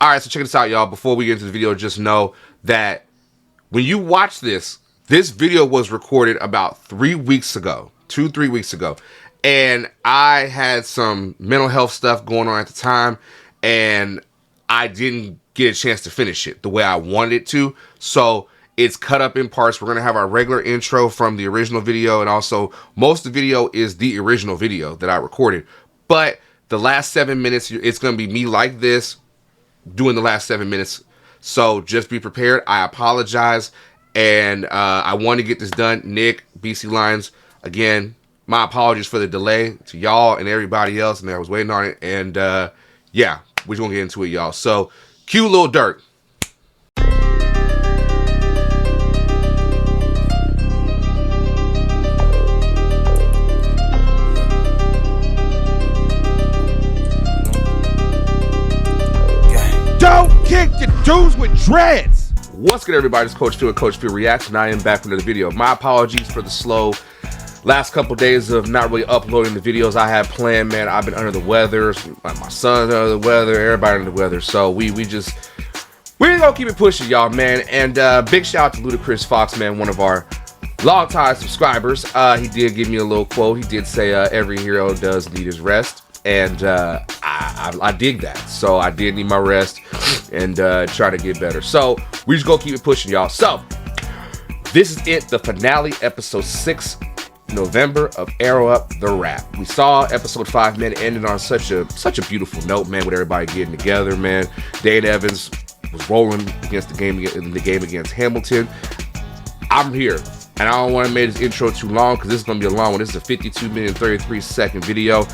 All right, so check this out, y'all. Before we get into the video, just know that when you watch this video was recorded about 3 weeks ago, 2-3 weeks ago. And I had some mental health stuff going on at the time, and I didn't get a chance to finish it the way I wanted it to. So it's cut up in parts. We're going to have our regular intro from the original video, and also most of the video is the original video that I recorded. But the last 7 minutes, it's going to be me like this, doing the last 7 minutes. So just be prepared. I apologize. And I want to get this done. Nick, BC Lions, again, my apologies for the delay to y'all and everybody else. And I was waiting on it. And yeah, we're going to get into it, y'all. So cue Lil Durk. Don't kick the dudes with dreads. What's good, everybody? It's Coach Phil with Coach Phil Reaction. I am back with another video. My apologies for the slow last couple days of not really uploading the videos I had planned, man. I've been under the weather. My son's under the weather. Everybody under the weather. So we're gonna keep it pushing, y'all, man. And big shout out to Ludacris Fox, man, one of our longtime subscribers. He did give me a little quote. He did say every hero does need his rest. And I dig that. So I did need my rest and try to get better. So we just gonna keep it pushing, y'all. So this is it, the finale, episode 6, November, of Arrow Up the Rap. We saw episode 5, man. It ended on such a beautiful note, man, with everybody getting together, man. Dane Evans was rolling against the game against Hamilton. I'm here. And I don't want to make this intro too long because this is going to be a long one. This is a 52-minute, 33-second video.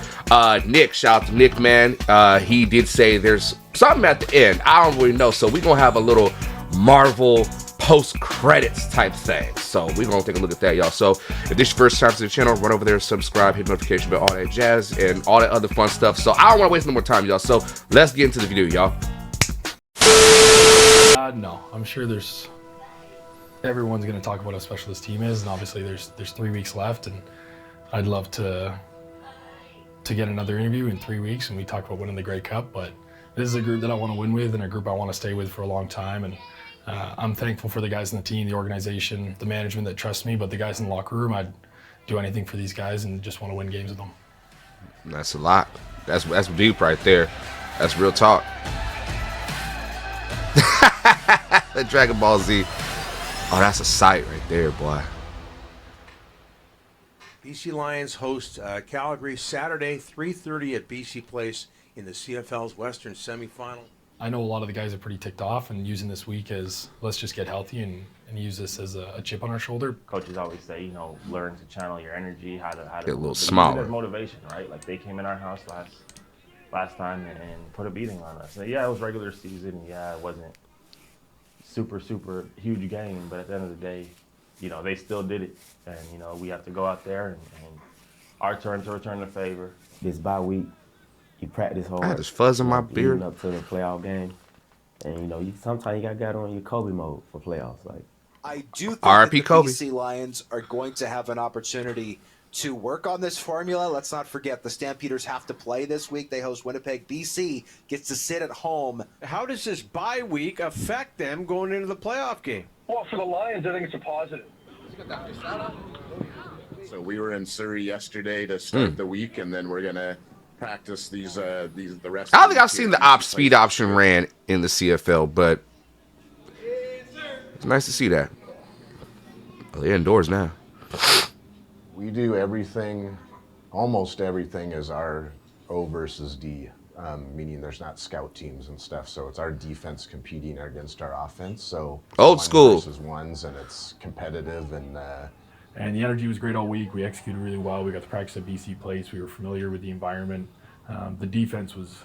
Nick, shout out to Nick, man. He did say there's something at the end. I don't really know. So we're going to have a little Marvel post-credits type thing. So we're going to take a look at that, y'all. So if this is your first time to the channel, run over there, subscribe, hit notification bell, all that jazz, and all that other fun stuff. So I don't want to waste no more time, y'all. So let's get into the video, y'all. No, I'm sure everyone's going to talk about how special this team is, and obviously there's 3 weeks left, and I'd love to get another interview in 3 weeks and we talk about winning the Grey Cup. But this is a group that I want to win with and a group I want to stay with for a long time, and I'm thankful for the guys in the team, the organization, the management that trusts me, but the guys in the locker room, I'd do anything for these guys and just want to win games with them. That's a lot. That's deep right there. That's real talk. Dragon Ball Z. Oh, that's a sight right there, boy. BC Lions host Calgary Saturday, 3:30 at BC Place in the CFL's Western semifinal. I know a lot of the guys are pretty ticked off and using this week as let's just get healthy and use this as a chip on our shoulder. Coaches always say, you know, learn to channel your energy, how to get a little smaller. Motivation, right? Like they came in our house last time and put a beating on us. So, yeah, it was regular season. Yeah, it wasn't super huge game, but at the end of the day, you know, they still did it, and you know, we have to go out there and our turn to return the favor. This bye week, you practice hard. I had this fuzz in my beard. Leading up to the playoff game, and you know, sometimes you got on your Kobe mode for playoffs. Like, I do think RIP that the Kobe. BC Lions are going to have an opportunity to work on this formula. Let's not forget the Stampeders have to play this week. They host Winnipeg. BC gets to sit at home. How does this bye week affect them going into the playoff game? Well, for the Lions, I think it's a positive. So we were in Surrey yesterday to start the week, and then we're gonna practice the rest. I don't think I've seen the speed option ran in the CFL, but it's nice to see that. Well, they're indoors now. We do everything, almost everything is our O versus D, meaning there's not scout teams and stuff. So it's our defense competing against our offense. So old school versus ones, and it's competitive. And the energy was great all week. We executed really well. We got to practice at BC Place. We were familiar with the environment. The defense was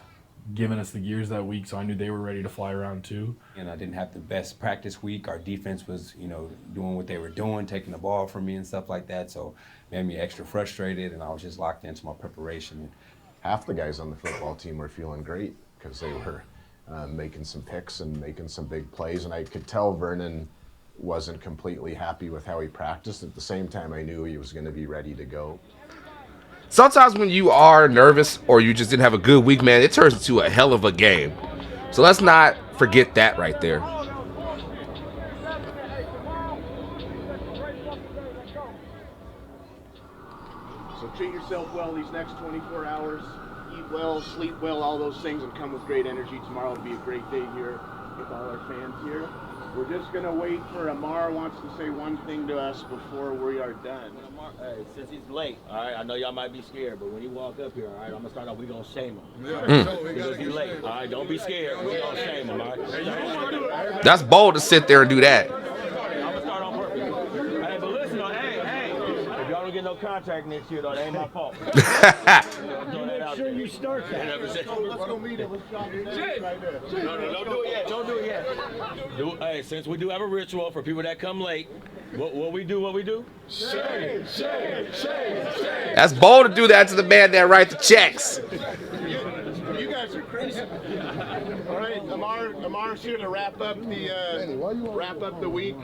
giving us the gears that week, so I knew they were ready to fly around too. And I didn't have the best practice week. Our defense was, you know, doing what they were doing, taking the ball from me and stuff like that. So it made me extra frustrated, and I was just locked into my preparation. half the guys on the football team were feeling great because they were making some picks and making some big plays. And I could tell Vernon wasn't completely happy with how he practiced. At the same time, I knew he was going to be ready to go. Sometimes when you are nervous or you just didn't have a good week, man, it turns into a hell of a game. So let's not forget that right there. So treat yourself well these next 24 hours. Eat well, sleep well, all those things, and come with great energy. Tomorrow will be a great day here with all our fans here. We're just going to wait for Amar wants to say one thing to us before we are done. Hey, since he's late, all right, I know y'all might be scared, but when you walk up here, all right, I'm going to start off, we're going to shame him. Because he's late. All right, don't be scared. We're going to shame him, all right? That's bold to sit there and do that. I'm going to start on purpose. Hey, but listen, hey, if y'all don't get no contract next year, though, that ain't my fault. Make sure you start that. No, don't do it yet. Don't do it yet. Hey, since we do have a ritual for people that come late, what we do? Shame. That's bold to do that to the man that writes the checks. You guys are crazy. All right, Amar's here to wrap up the week,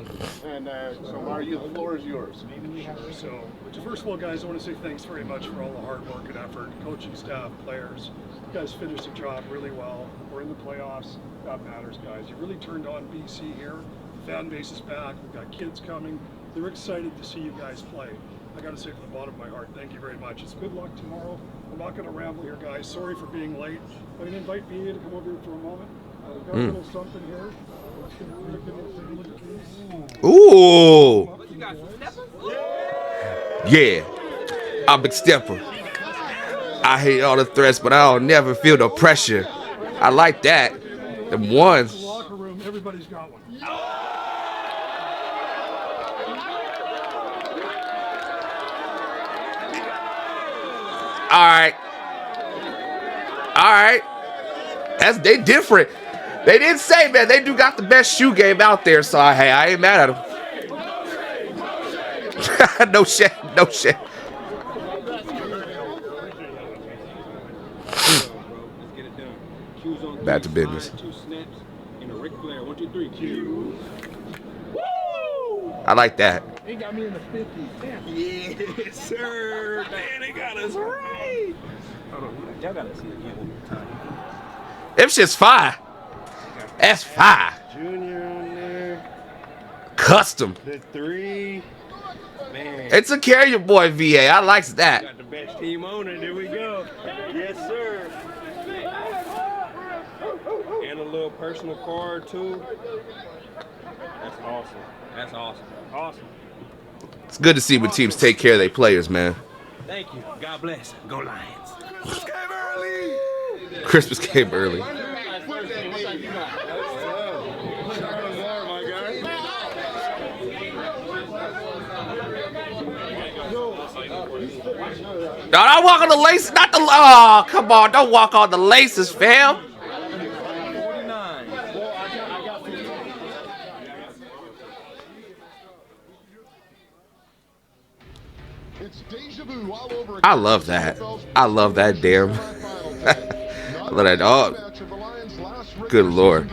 and so Amar, the floor is yours. So, first of all, guys, I want to say thanks very much for all the hard work and effort, coaching staff, players. You guys finished the job really well. We're in the playoffs. That matters, guys. You really turned on BC here. Fan base is back. We've got kids coming. They're excited to see you guys play. I got to say from the bottom of my heart, thank you very much. It's good luck tomorrow. I'm not going to ramble here, guys. Sorry for being late. I'm going to invite BA to come over here for a moment. We've got a little something here. Ooh. Yeah. I'm a big stepper. I hate all the threats, but I don't never feel the pressure. I like that. Them ones. Locker room, everybody's got one. All right. They different. They didn't say, man, they do got the best shoe game out there, so hey, I ain't mad at them. No shit. Back to business. I like that. He got me in the 50s. Yes, sir. Man, they got us right. Y'all got to see it again. Them shit's fire. That's fire. Junior on there. Custom. The 3. Man. It's a carrier boy VA. I likes that. Got the best team on it. There we go. Yes, sir. And a little personal card, too. That's awesome. Awesome. It's good to see when teams take care of their players, man. Thank you. God bless. Go Lions. Christmas came early. No, don't walk on the laces. Not the. Oh, come on. Don't walk on the laces, fam. I love that. I love that damn. I love that. Oh, good Lord.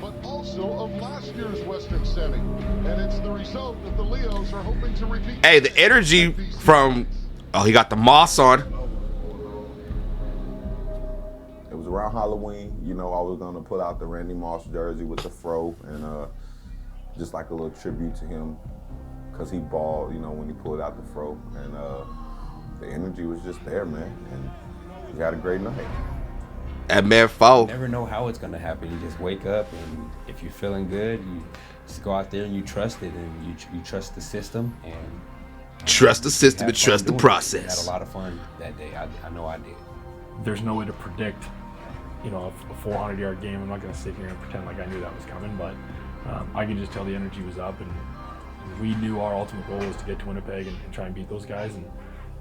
But also of last year's Western Semi. And it's the result that the Leos are hoping to repeat. Hey, the energy from. Oh, he got the moss on. It was around Halloween. You know, I was going to put out the Randy Moss jersey with the fro and just like a little tribute to him. Because he balled, you know, when he pulled out the fro. And the energy was just there, man. And we had a great night. That man fall. You never know how it's going to happen. You just wake up, and if you're feeling good, you just go out there and you trust it, and you trust the system. And trust the system and trust the process. We had a lot of fun that day. I know I did. There's no way to predict, you know, a 400-yard game. I'm not going to sit here and pretend like I knew that was coming, but I could just tell the energy was up, and we knew our ultimate goal was to get to Winnipeg and try and beat those guys, and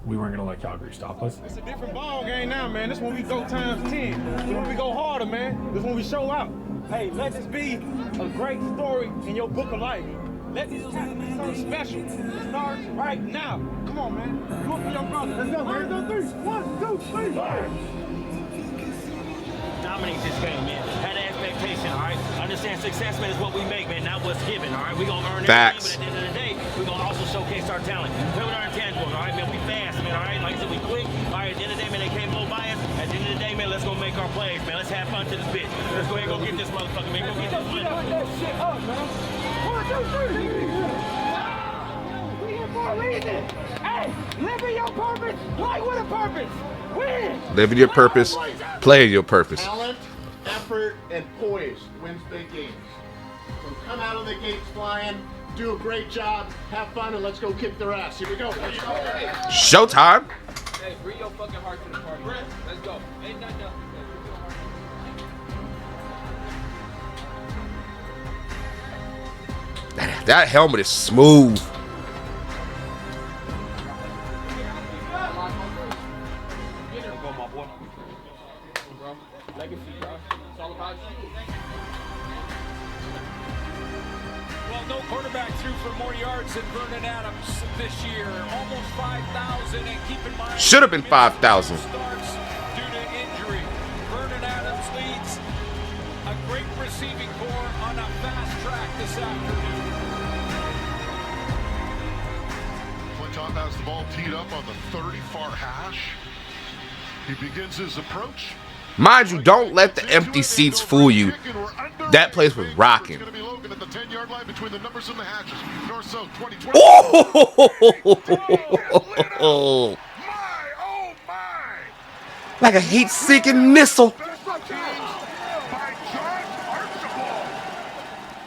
we weren't going to let Calgary stop us. It's a different ball game now, man. This when we go times 10. This when we go harder, man. This when we show out. Hey, let this be a great story in your book of life. Let this be something special. It starts right now. Come on, man. Come on for your brother. Let's go, man. 1, 2, 3. 1, 2, 3. Dominate this game, man. Had an expectation, all right? Understand success, man, is what we make, man, not what's given, all right? We're going to earn Facts. everything, but at the end of the day, we're going to also showcase our talent. Play with our intangibles, all right, man? We fast, man, all right? Like I said, we quick. All right, at the end of the day, man, they can't blow by us. At at the end of the day, man, let's go make our plays, man. Let's have fun to this bitch. Let's go ahead and go get this motherfucker, man. Go get this money. That shit up, man. 1, 2, 3. We here for a reason. Hey, living your purpose, play with a purpose. Win. Living your purpose, playing your purpose. Talent, effort, and poise wins big games. So come out of the gates flying, do a great job, have fun, and let's go kick their ass. Here we go. Let's go. Showtime. Hey, bring your fucking heart to the party. Let's go. Ain't nothing else. That helmet is smooth. Well, no quarterback threw for more yards than Vernon Adams this year. Almost 5,000, and keep in mind, Should have been 5,000. starts due to injury. Vernon Adams leads a great receiving corps on a fast track this afternoon. Clinton has the ball teed up on the 30 far hash. He begins his approach. Mind you, don't let the empty seats fool you. That place was rocking. At the 10-yard line between the numbers and the hatches. North-south 2020. Oh! Like a heat-seeking missile.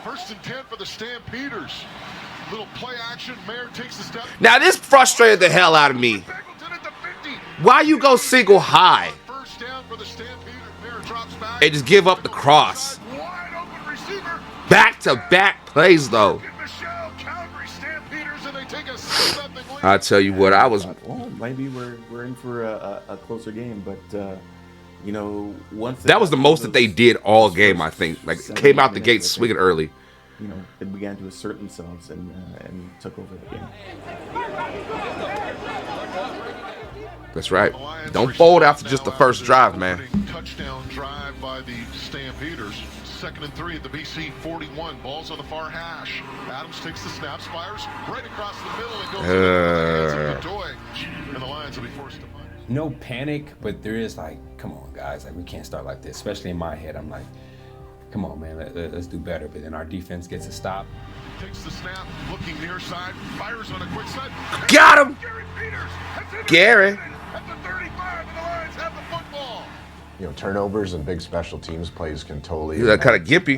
First and 10 for the Stampeders. Little play action. Mayer takes a step. Now this frustrated the hell out of me. Why you go single high First down for the Stampeders. Mayer drops back. and just give up the cross? Back-to-back plays though. I tell you what, I was. Well, maybe we're in for a closer game, but you know, once That was the most that they did all game. I think like came out the gate swinging early. You know, they began to assert themselves and took over the game. That's right. Don't fold after just the first drive, man. Touchdown drive by the Stampeders. 2nd and 3 at the BC 41. Balls on the far hash. Adams takes the snap, fires right across the middle and goes into the hands of Godoy. And the Lions will be forced to punt. No panic, but there is like, come on, guys, like we can't start like this. Especially in my head, I'm like, come on, man, let's do better. But then our defense gets a stop. Takes the snap, looking near side, fires on a quick side. Got him! Gary! Gary. At the 35, and the Lions have the football. You know, turnovers and big special teams plays can totally That kind of gippy.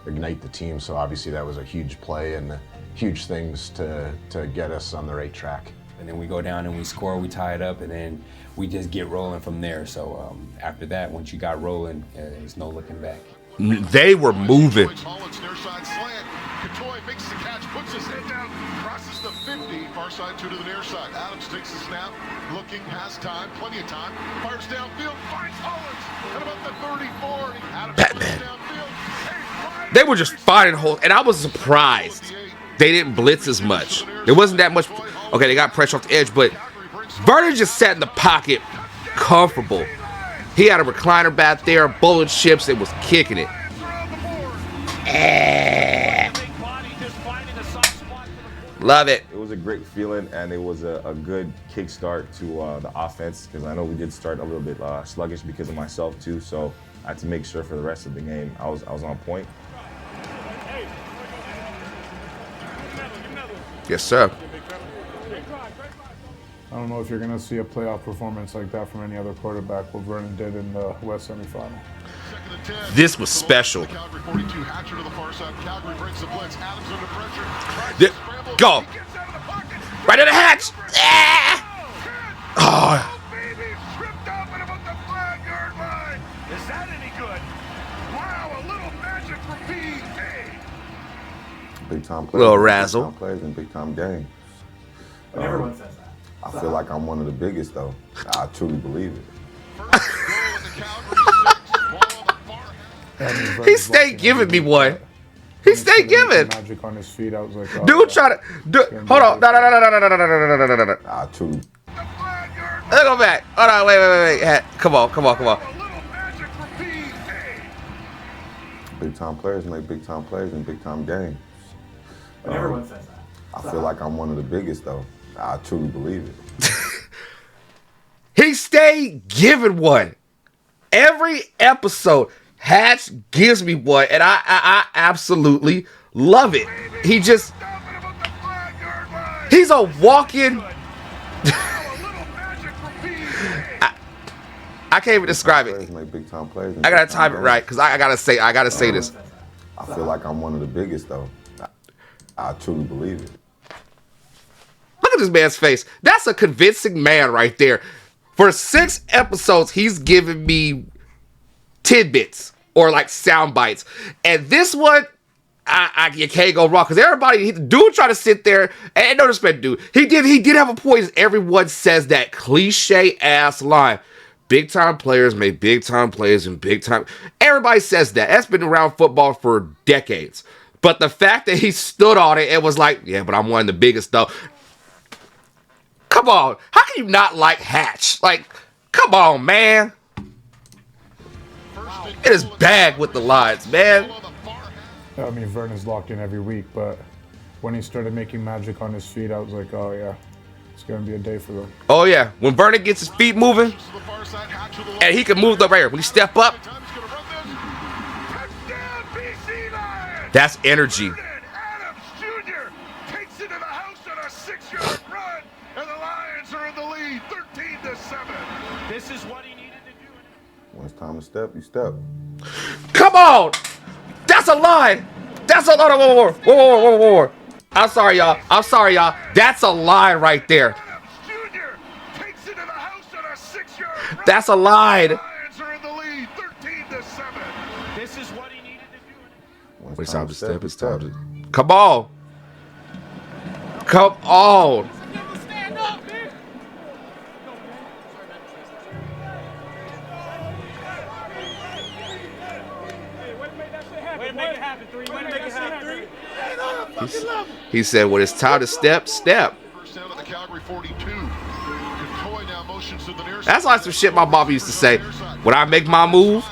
Ignite the team. So obviously that was a huge play and huge things to get us on the right track. And then we go down and we score, we tie it up, and then we just get rolling from there. So after that, once you got rolling, there's no looking back. They were moving. Holland's near side slant. Katoy makes the catch, puts his head down, crosses the 50, far side 2 to the near side. Adams takes the snap, looking, has time, plenty of time, fires downfield, finds Hollins at about the 34. Adams Batman. downfield. They were just finding holes, and I was surprised they didn't blitz as much. There wasn't that much. Okay, they got pressure off the edge, but Vernon just sat in the pocket, comfortable. He had a recliner back there, bullet chips, and was kicking it. Love it. It was a great feeling, and it was a good kickstart to the offense, because I know we did start a little bit sluggish because of myself too. So I had to make sure for the rest of the game I was on point. Yes, sir. I don't know if you're going to see a playoff performance like that from any other quarterback, what Vernon did in the West semifinal. This was special. Calgary 42, Hatcher to the far side. Calgary breaks the blitz. Adams under pressure. Go. Right in the hatch. Oh. Is that any good? Wow, a little magic from PA. Big time players. Little razzle. Big time players in big time games. Everyone says that. I feel like I'm one of the biggest though. I truly believe it. He stayed giving me one. He stayed giving. Magic on his feet. I was like, oh, Dude, try to. Hold on. No. I truly. Let's go back. Hold on. Wait. Come on. Big time players make big time plays in big time games. Everyone says that. I feel like I'm one of the biggest though. I truly believe it. He stay giving one. Every episode, Hatch gives me one, and I absolutely love it. He's a walking. I can't even describe it. Make big time players. I gotta time it right because I gotta say this. I feel like I'm one of the biggest though. I truly believe it. Look at this man's face. That's a convincing man right there. For 6 episodes, he's given me tidbits or like sound bites, and this one, you can't go wrong because everybody, dude, try to sit there and no respect, dude. He did have a point. Everyone says that cliche ass line. Big time players make big time plays and big time. Everybody says that. That's been around football for decades. But the fact that he stood on it and was like, yeah, but I'm one of the biggest though. Come on. How can you not like Hatch? Like, come on, man. It is bad with the lines, man. I mean, Vernon's locked in every week, but when he started making magic on his feet, I was like, oh yeah, it's going to be a day for them. Oh yeah, when Vernon gets his feet moving, and he can move the right here. When he step up, that's energy. Takes it to the house on a 6-yard run, and the Lions are in the lead, 13-7. This is what he needed to do. When it's time to step, you step. Come on! That's a line! That's a line! Whoa. I'm sorry, y'all. That's a line right there. That's a line. Lions are in the lead, 13-7. This is what he needed to do. When it's time to step, it's time to... Come on! Come on! Stand up, man. He said, when it's time to step, step. First down at the Calgary 42. Toy now motions to the near That's like some shit my mom used to say. When I make my move,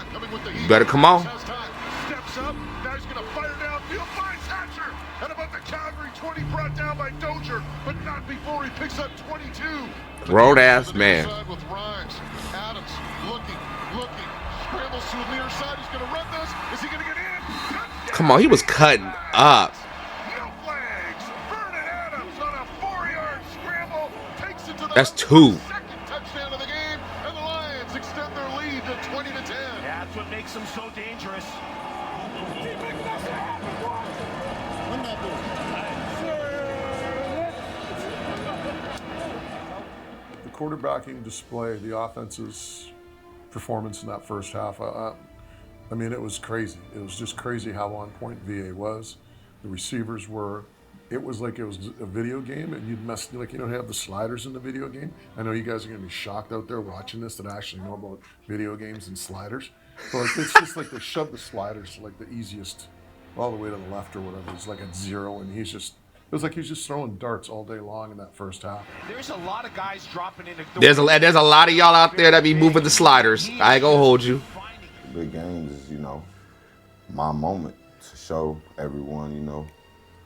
you better come on. Steps up. Now he's going to fire downfield. Finds Hatcher. And about the Calgary 20 brought down by Dozier, but not before he picks up 22. Grown ass man. With Rhymes. Adams looking. Scrambles to the near side. He's going to run this. Is he going to get in? Come on, he was cutting up. No flags. Vernon Adams on a 4-yard scramble. Takes it to the That's 2. second touchdown of the game. And the Lions extend their lead to 20-10. That's what makes them so dangerous. The quarterbacking display, the offense's performance in that first half, I mean, it was crazy. It was just crazy how on point VA was. The receivers were, it was like it was a video game and you'd mess, like, you don't have the sliders in the video game. I know you guys are going to be shocked out there watching this that actually know about video games and sliders. But like, it's just like they shoved the sliders to like the easiest, all the way to the left or whatever. It's like at 0 and he's just, it was like he's just throwing darts all day long in that first half. There's a lot of guys dropping in. There's a lot of y'all out there that be moving the sliders. I ain't gonna hold you. Big games is, my moment to show everyone,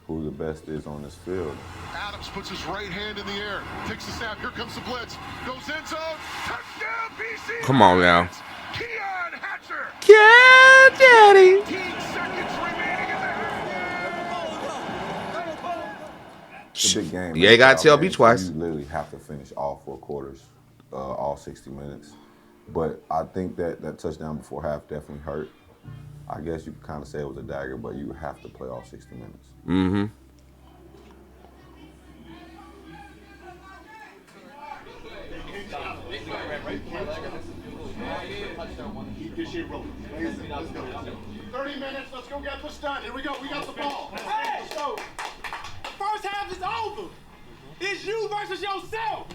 who the best is on this field. Adams puts his right hand in the air, takes the snap. Here comes the blitz. Goes end zone. Touchdown, BC. Come on now. Keon Hatcher. Yeah, daddy. 15 seconds remaining in It's a big game. You ain't gotta tell me twice. You literally have to finish all 4 quarters, all 60 minutes. But I think that touchdown before half definitely hurt. I guess you could kind of say it was a dagger, but you have to play all 60 minutes. Mm-hmm. Keep this shit rolling. 30 minutes. Let's go get this done. Here we go. We got the ball. Hey! Let's go. First half is over. It's you versus yourself.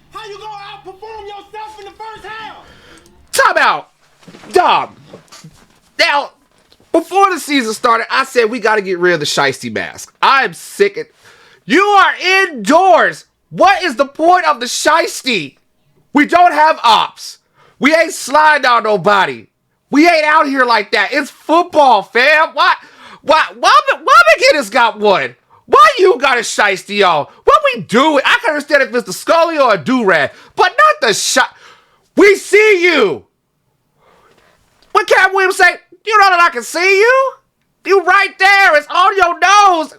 How you gonna outperform yourself in the first half? Time out. Dog. Now, before the season started, I said we got to get rid of the shiesty mask. I'm sick of... You are indoors. What is the point of the shiesty? We don't have ops. We ain't sliding on nobody. We ain't out here like that. It's football, fam. Why McGinnis got one? Why you got a shiesty on? What we do? I can understand if it's the Scully or a do-rag, but not the shot. We see you. What Cat Williams say? You know that I can see you? You right there. It's on your nose.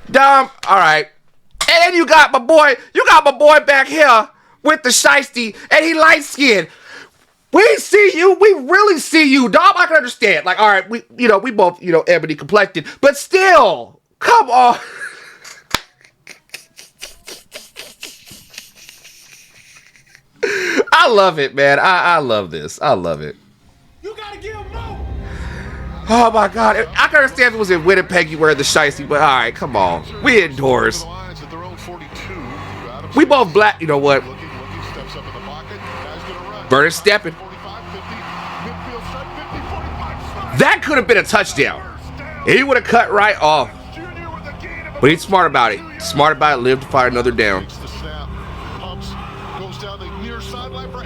Dumb. All right. And then you got my boy back here with the shiesty, and he light skinned. We see you. We really see you, dog. I can understand. Like, all right, we both, ebony complected, but still, come on. I love it, man. I love this. I love it. You gotta give him more. Oh my God. I can understand if it was in Winnipeg you wear the shiesty, but all right, come on. We indoors. We both black. You know what? Vernon stepping. That could have been a touchdown. He would have cut right off. But he's smart about it. Live to fight another down.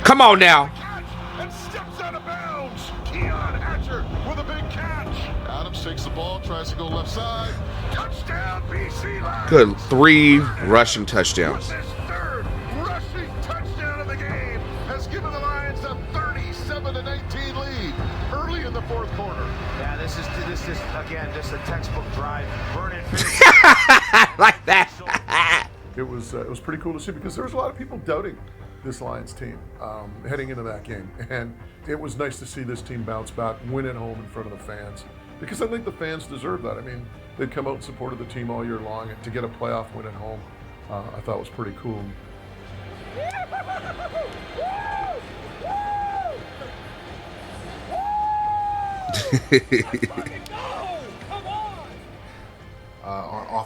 Come on now. Adams takes the ball, tries to go left side. Touchdown, BC Lions. Good 3 rushing touchdowns. His third rushing touchdown of the game has given the Lions a 37-19 lead early in the fourth quarter. Yeah, this is again just a textbook drive. Vernon like that. It was pretty cool to see because there was a lot of people doubting this Lions team heading into that game, and it was nice to see this team bounce back, win at home in front of the fans, because I think the fans deserve that. I mean, they'd come out and supported the team all year long, and to get a playoff win at home, I thought was pretty cool.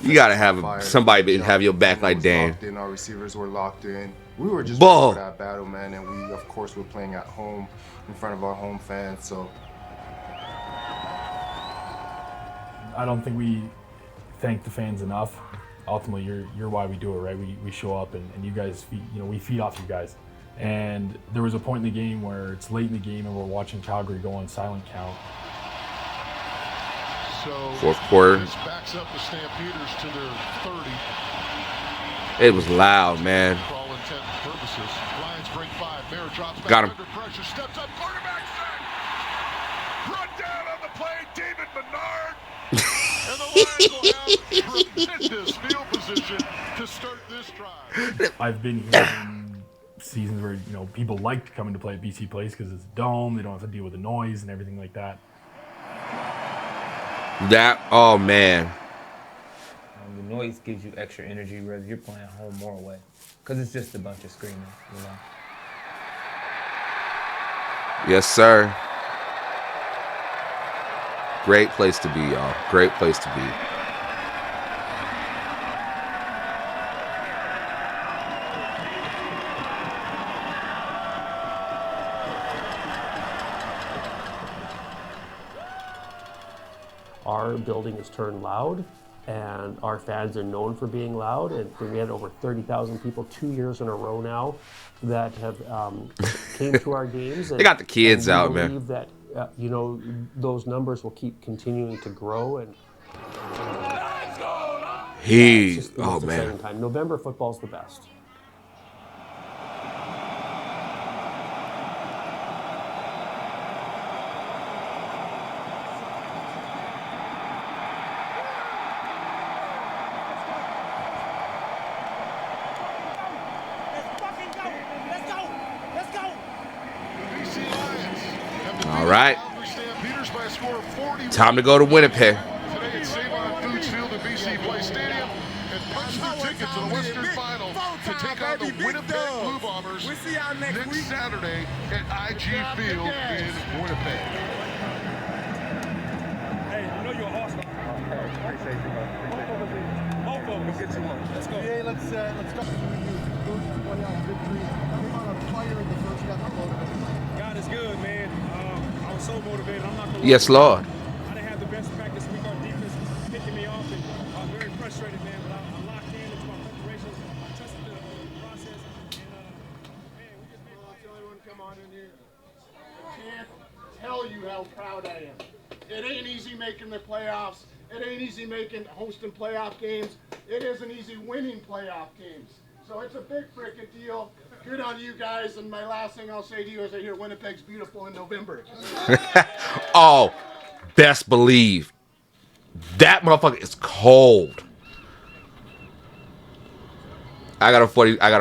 You gotta have somebody have your back like Dan. Our receivers were locked in. We were just Ball. ready for that battle, man, and we, of course, were playing at home in front of our home fans. So I don't think we thank the fans enough. Ultimately, you're why we do it, right? We show up and you guys feed, we feed off you guys. And there was a point in the game where it's late in the game and we're watching Calgary go on silent count. So fourth quarter. This backs up the Stampeders to their 30. It was loud, man. For all intent and purposes. Lions break 5. Mayer drops back Got him. under pressure. Steps up. Quarterback sack. Run down on the play. David Menard. And the Lions will have tremendous field position to start this drive. I've been here in seasons where people like coming to play at BC Place because it's a dome. They don't have to deal with the noise and everything like that. Oh man. The noise gives you extra energy whether you're playing home or away, because it's just a bunch of screaming, Yes, sir. Great place to be, y'all. Great place to be. Our building is turned loud, and our fans are known for being loud. And we had over 30,000 people 2 years in a row now that have came to our games. They got the kids out, man. I believe that those numbers will keep continuing to grow. And it's just the most exciting time. November football's the best. All right. Time to go to Winnipeg. Today at Save-On Foods Field at BC Place Stadium and punch their ticket to the Western Final to take on the Winnipeg Blue Bombers next Saturday at IG Field in Winnipeg. Hey, I know you're awesome. Appreciate you, bro. Both of them. Go get you one. Let's go. Yeah, let's go. God is good, man. I was so motivated. I'm not gonna lie. Yes, Lord. I didn't have the best practice week. Our defense was picking me off, and I'm very frustrated, man. But I'm locked in into my preparations. I trusted the process, and man, we just made it. Tell everyone, come on in here. I can't tell you how proud I am. It ain't easy making the playoffs. It ain't easy hosting playoff games. It isn't easy winning playoff games. So it's a big freaking deal. Good on you guys. And my last thing I'll say to you is I hear Winnipeg's beautiful in November. Oh, best believe. That motherfucker is cold. I got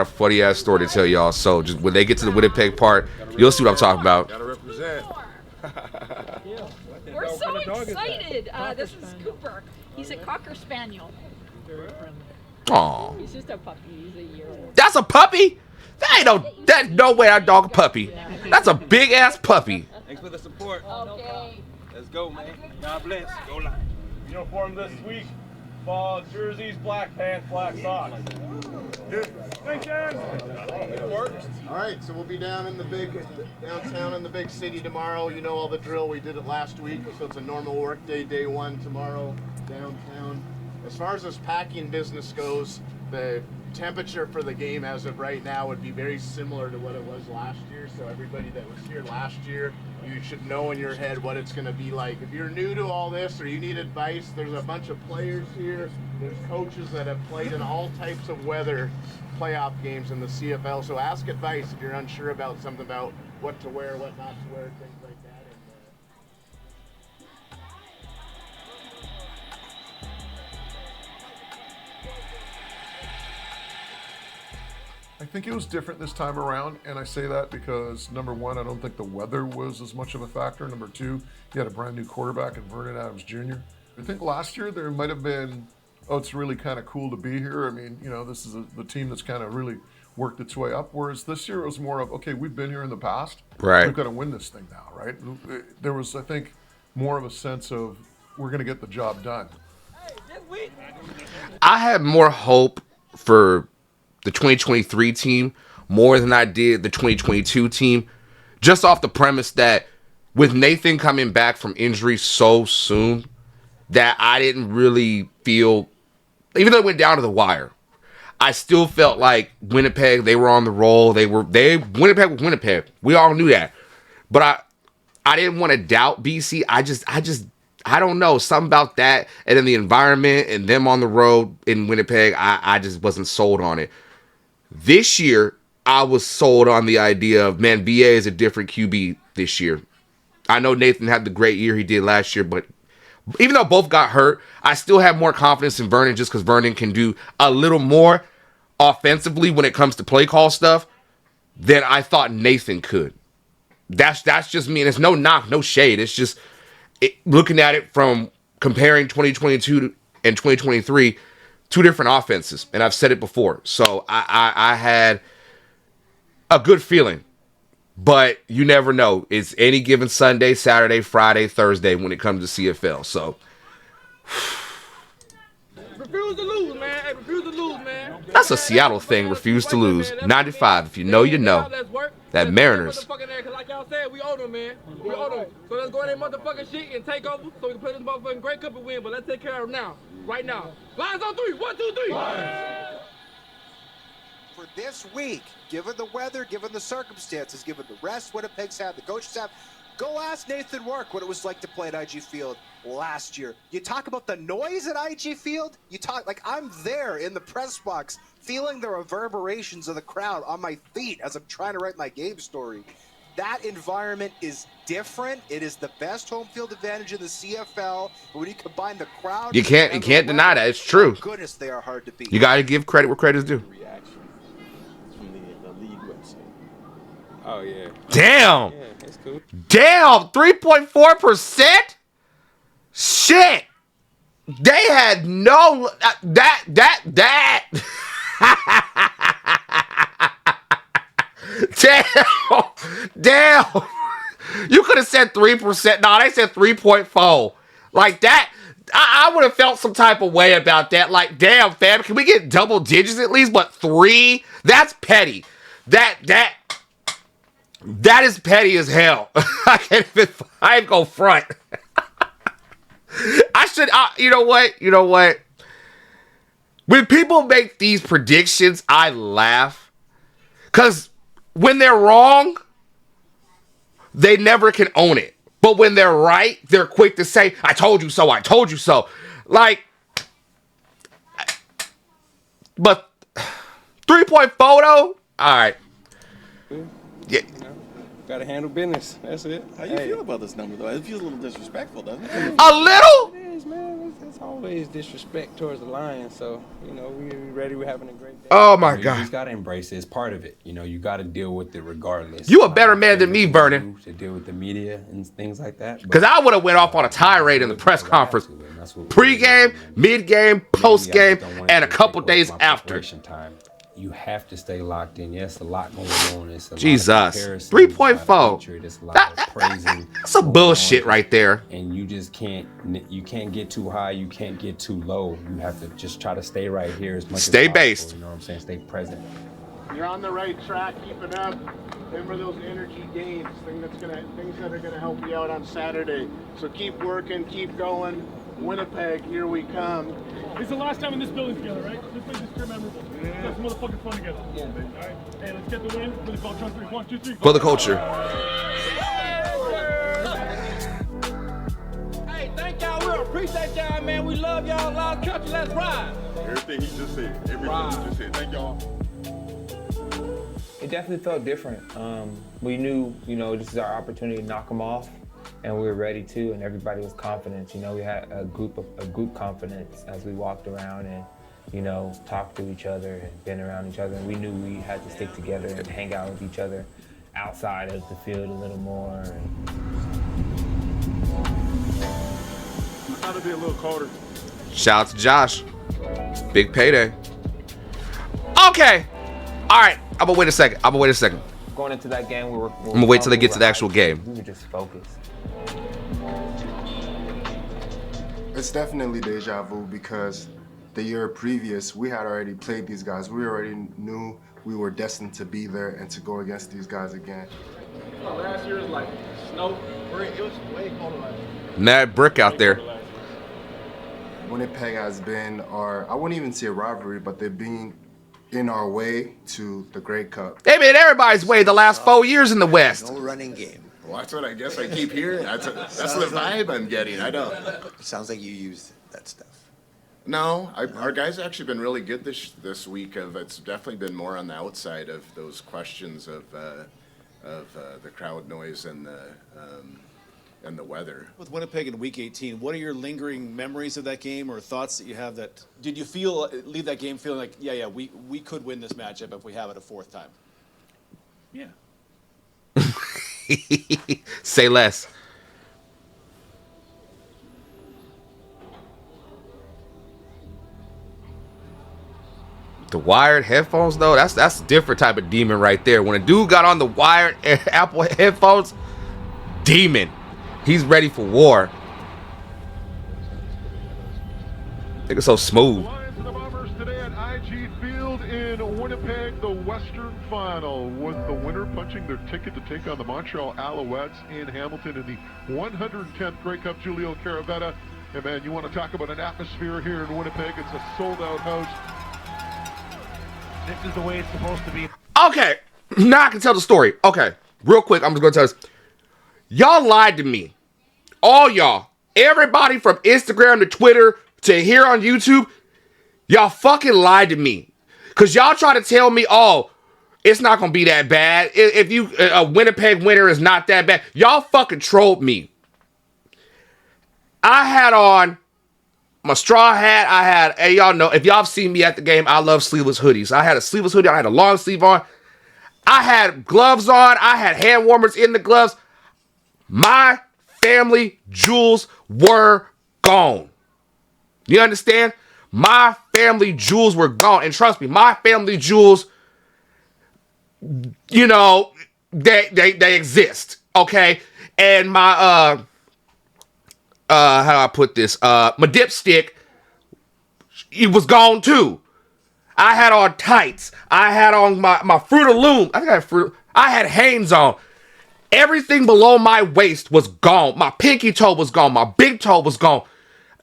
a funny ass story to tell y'all. So just when they get to the Winnipeg part, you'll see what I'm talking about. Gotta represent. We're so excited. This is Cooper. He's a Cocker Spaniel. Aw. He's just a puppy. He's a year old. That's a puppy? That's no way I dog a puppy. That's a big ass puppy. Thanks for the support. Okay. Let's go, man. God bless. Go live. Uniform this week. Fall jerseys, black pants, black socks. Thanks, Aaron. It works. All right, so we'll be downtown in the big city tomorrow. You know all the drill. We did it last week, so it's a normal work day, day one tomorrow downtown. As far as this packing business goes, the temperature for the game as of right now would be very similar to what it was last year. So everybody that was here last year, you should know in your head what it's going to be like. If you're new to all this or you need advice, there's a bunch of players here. There's coaches that have played in all types of weather playoff games in the CFL. So ask advice if you're unsure about something, about what to wear, what not to wear, things like that. I think it was different this time around, and I say that because, number one, I don't think the weather was as much of a factor. Number two, you had a brand new quarterback in Vernon Adams Jr. I think last year there might have been, oh, it's really kind of cool to be here. I mean, you know, this is the team that's kind of really worked its way up, whereas this year it was more of, okay, we've been here in the past. Right. We've got to win this thing now, right? There was, I think, more of a sense of we're going to get the job done. I had more hope for the 2023 team more than I did the 2022 team, just off the premise that with Nathan coming back from injury so soon, that I didn't really feel, even though it went down to the wire, I still felt like Winnipeg, they were on the roll. Winnipeg was Winnipeg. We all knew that. But I didn't want to doubt BC. I don't know, something about that, and then the environment and them on the road in Winnipeg, I just wasn't sold on it. This year, I was sold on the idea of, man, BA is a different QB this year. I know Nathan had the great year he did last year, but even though both got hurt, I still have more confidence in Vernon just because Vernon can do a little more offensively when it comes to play call stuff than I thought Nathan could. That's just me, and it's no knock, no shade. It's just looking at it from comparing 2022 and 2023, two different offenses, and I've said it before. So I had a good feeling, but you never know. It's any given Sunday, Saturday, Friday, Thursday when it comes to CFL. So Refuse to lose, man. Hey, refuse to lose, man. that's a Seattle thing. Refuse to lose. 95. If you know, you know. That Mariners. Like y'all said, we owe them, man. We owe them. So let's go in that motherfucking shit and take over so we can play this motherfucking Great Cup and win. But let's take care of them now. Right now. Lions on 3. 1, 2, 3. For this week, given the weather, given the circumstances, given the rest Winnipeg's had, the coaches have, go ask Nathan Work what it was like to play at IG Field last year. You talk about the noise at IG Field, you talk like I'm there in the press box feeling the reverberations of the crowd on my feet as I'm trying to write my game story. That environment is different. It is the best home field advantage in the CFL. But when you combine the crowd, You can't deny that. It's true. Goodness, they are hard to beat. You got to give credit where credit is due. From the league website. Oh yeah. Damn. Yeah, that's cool. Damn. 3.4%. Shit. They had no that. Damn. You could have said 3%. No, they said 3.4. Like that. I would have felt some type of way about that. Like, damn, fam, can we get double digits at least? But 3? That's petty. That is petty as hell. I ain't go front. I should, you know what? When people make these predictions, I laugh. Because when they're wrong, they never can own it. But when they're right, they're quick to say, I told you so, I told you so. Like, but 3.4 though? All right. Yeah. Gotta handle business. That's it. How you feel about this number, though? It feels a little disrespectful, doesn't it? A little? It is, man. It's always disrespect towards the Lions. So, you know, we ready. We're having a great day. Oh, my You God. just gotta embrace it. It's part of it. You know, you gotta deal with it regardless. You a better man than me, Vernon. To deal with the media and things like that. Because I would have went off on a tirade in the press conference. Pre-game, mid-game, post-game, and a couple days after. Time. You have to stay locked in. Yes, a lot going on. It's a Jesus. lot of comparisons, 3.4. a lot of hatred, it's a lot of praising. That's some bullshit right there. And you just can't get too high. You can't get too low. You have to just try to stay right here as much as Stay possible. based. You know what I'm saying? Stay present. You're on the right track. Keep it up. Remember those energy gains, things that are gonna help you out on Saturday. So keep working, keep going. Winnipeg, here we come. It's the last time in this building together, right? Let's make this trip memorable. Let's have some motherfucking fun together. Yeah, baby. All right. Hey, let's get the win. For the culture. 1, 2, 3. For the culture. Hey, thank y'all. We appreciate y'all, man. We love y'all. Loud country. Let's ride. Everything he just said. Everything he just said. Thank y'all. It definitely felt different. We knew, you know, this is our opportunity to knock them off, and we were ready to, and everybody was confident. You know, we had a group confidence as we walked around and, you know, talked to each other and been around each other. And we knew we had to stick together and hang out with each other outside of the field a little more. I thought it'd be a little colder. Shout out to Josh. Big payday. Okay. All right. I'm going to wait a second. Going into that game, we were I'm going to wait till they get to the actual game. We were just focused. It's definitely deja vu because the year previous, we had already played these guys. We already knew we were destined to be there and to go against these guys again. Last year was like snow. It was way colder last year. Mad brick out there. Winnipeg has been I wouldn't even say a rivalry, but they've been in our way to the Grey Cup. They've been everybody's way the last 4 years in the West. No running game. Well, that's what I guess I keep hearing. That's the vibe I'm getting. I don't. Sounds like you used that stuff. No, our guys have actually been really good this week. It's definitely been more on the outside of those questions of the crowd noise and the weather. With Winnipeg in Week 18, what are your lingering memories of that game or thoughts that you have that, did you leave that game feeling like, yeah, we could win this matchup if we have it a fourth time? Yeah. Say less. The wired headphones, though, that's a different type of demon right there. When a dude got on the wired Apple headphones, demon. He's ready for war. Nigga so smooth. Lions and the Bombers today at IG Field in Winnipeg, the Western Final, with the winner punching their ticket to take on the Montreal Alouettes in Hamilton in the 110th Grey Cup. Julio Caravetta. Hey man, you want to talk about an atmosphere here in Winnipeg? It's a sold-out house. This is the way it's supposed to be. Okay, now I can tell the story. Okay, real quick, I'm just gonna tell this. Y'all lied to me. All y'all. Everybody from Instagram to Twitter to here on YouTube. Y'all fucking lied to me. Because y'all try to tell me, oh, it's not going to be that bad. If a Winnipeg winner is not that bad. Y'all fucking trolled me. I had on my straw hat. Hey, y'all know, if y'all have seen me at the game, I love sleeveless hoodies. I had a sleeveless hoodie. I had a long sleeve on. I had gloves on. I had hand warmers in the gloves. My family jewels were gone. You understand? My family jewels were gone. And trust me, my family jewels, you know, they exist. Okay? And my how do I put this? My dipstick, it was gone too. I had on tights. I had on my Fruit of Loom. I had Hanes on. Everything below my waist was gone. My pinky toe was gone. My big toe was gone.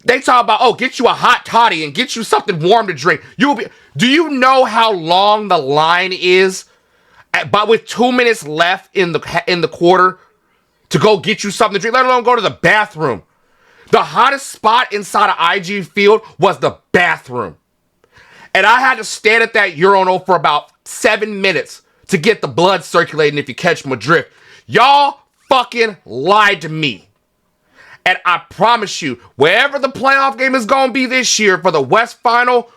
They talk about, oh, get you a hot toddy and get you something warm to drink. Do you know how long the line is? But with 2 minutes left in the quarter to go get you something to drink, let alone go to the bathroom. The hottest spot inside of IG Field was the bathroom. And I had to stand at that urinal for about 7 minutes to get the blood circulating, if you catch my drift. Y'all fucking lied to me. And I promise you, wherever the playoff game is going to be this year for the West Final,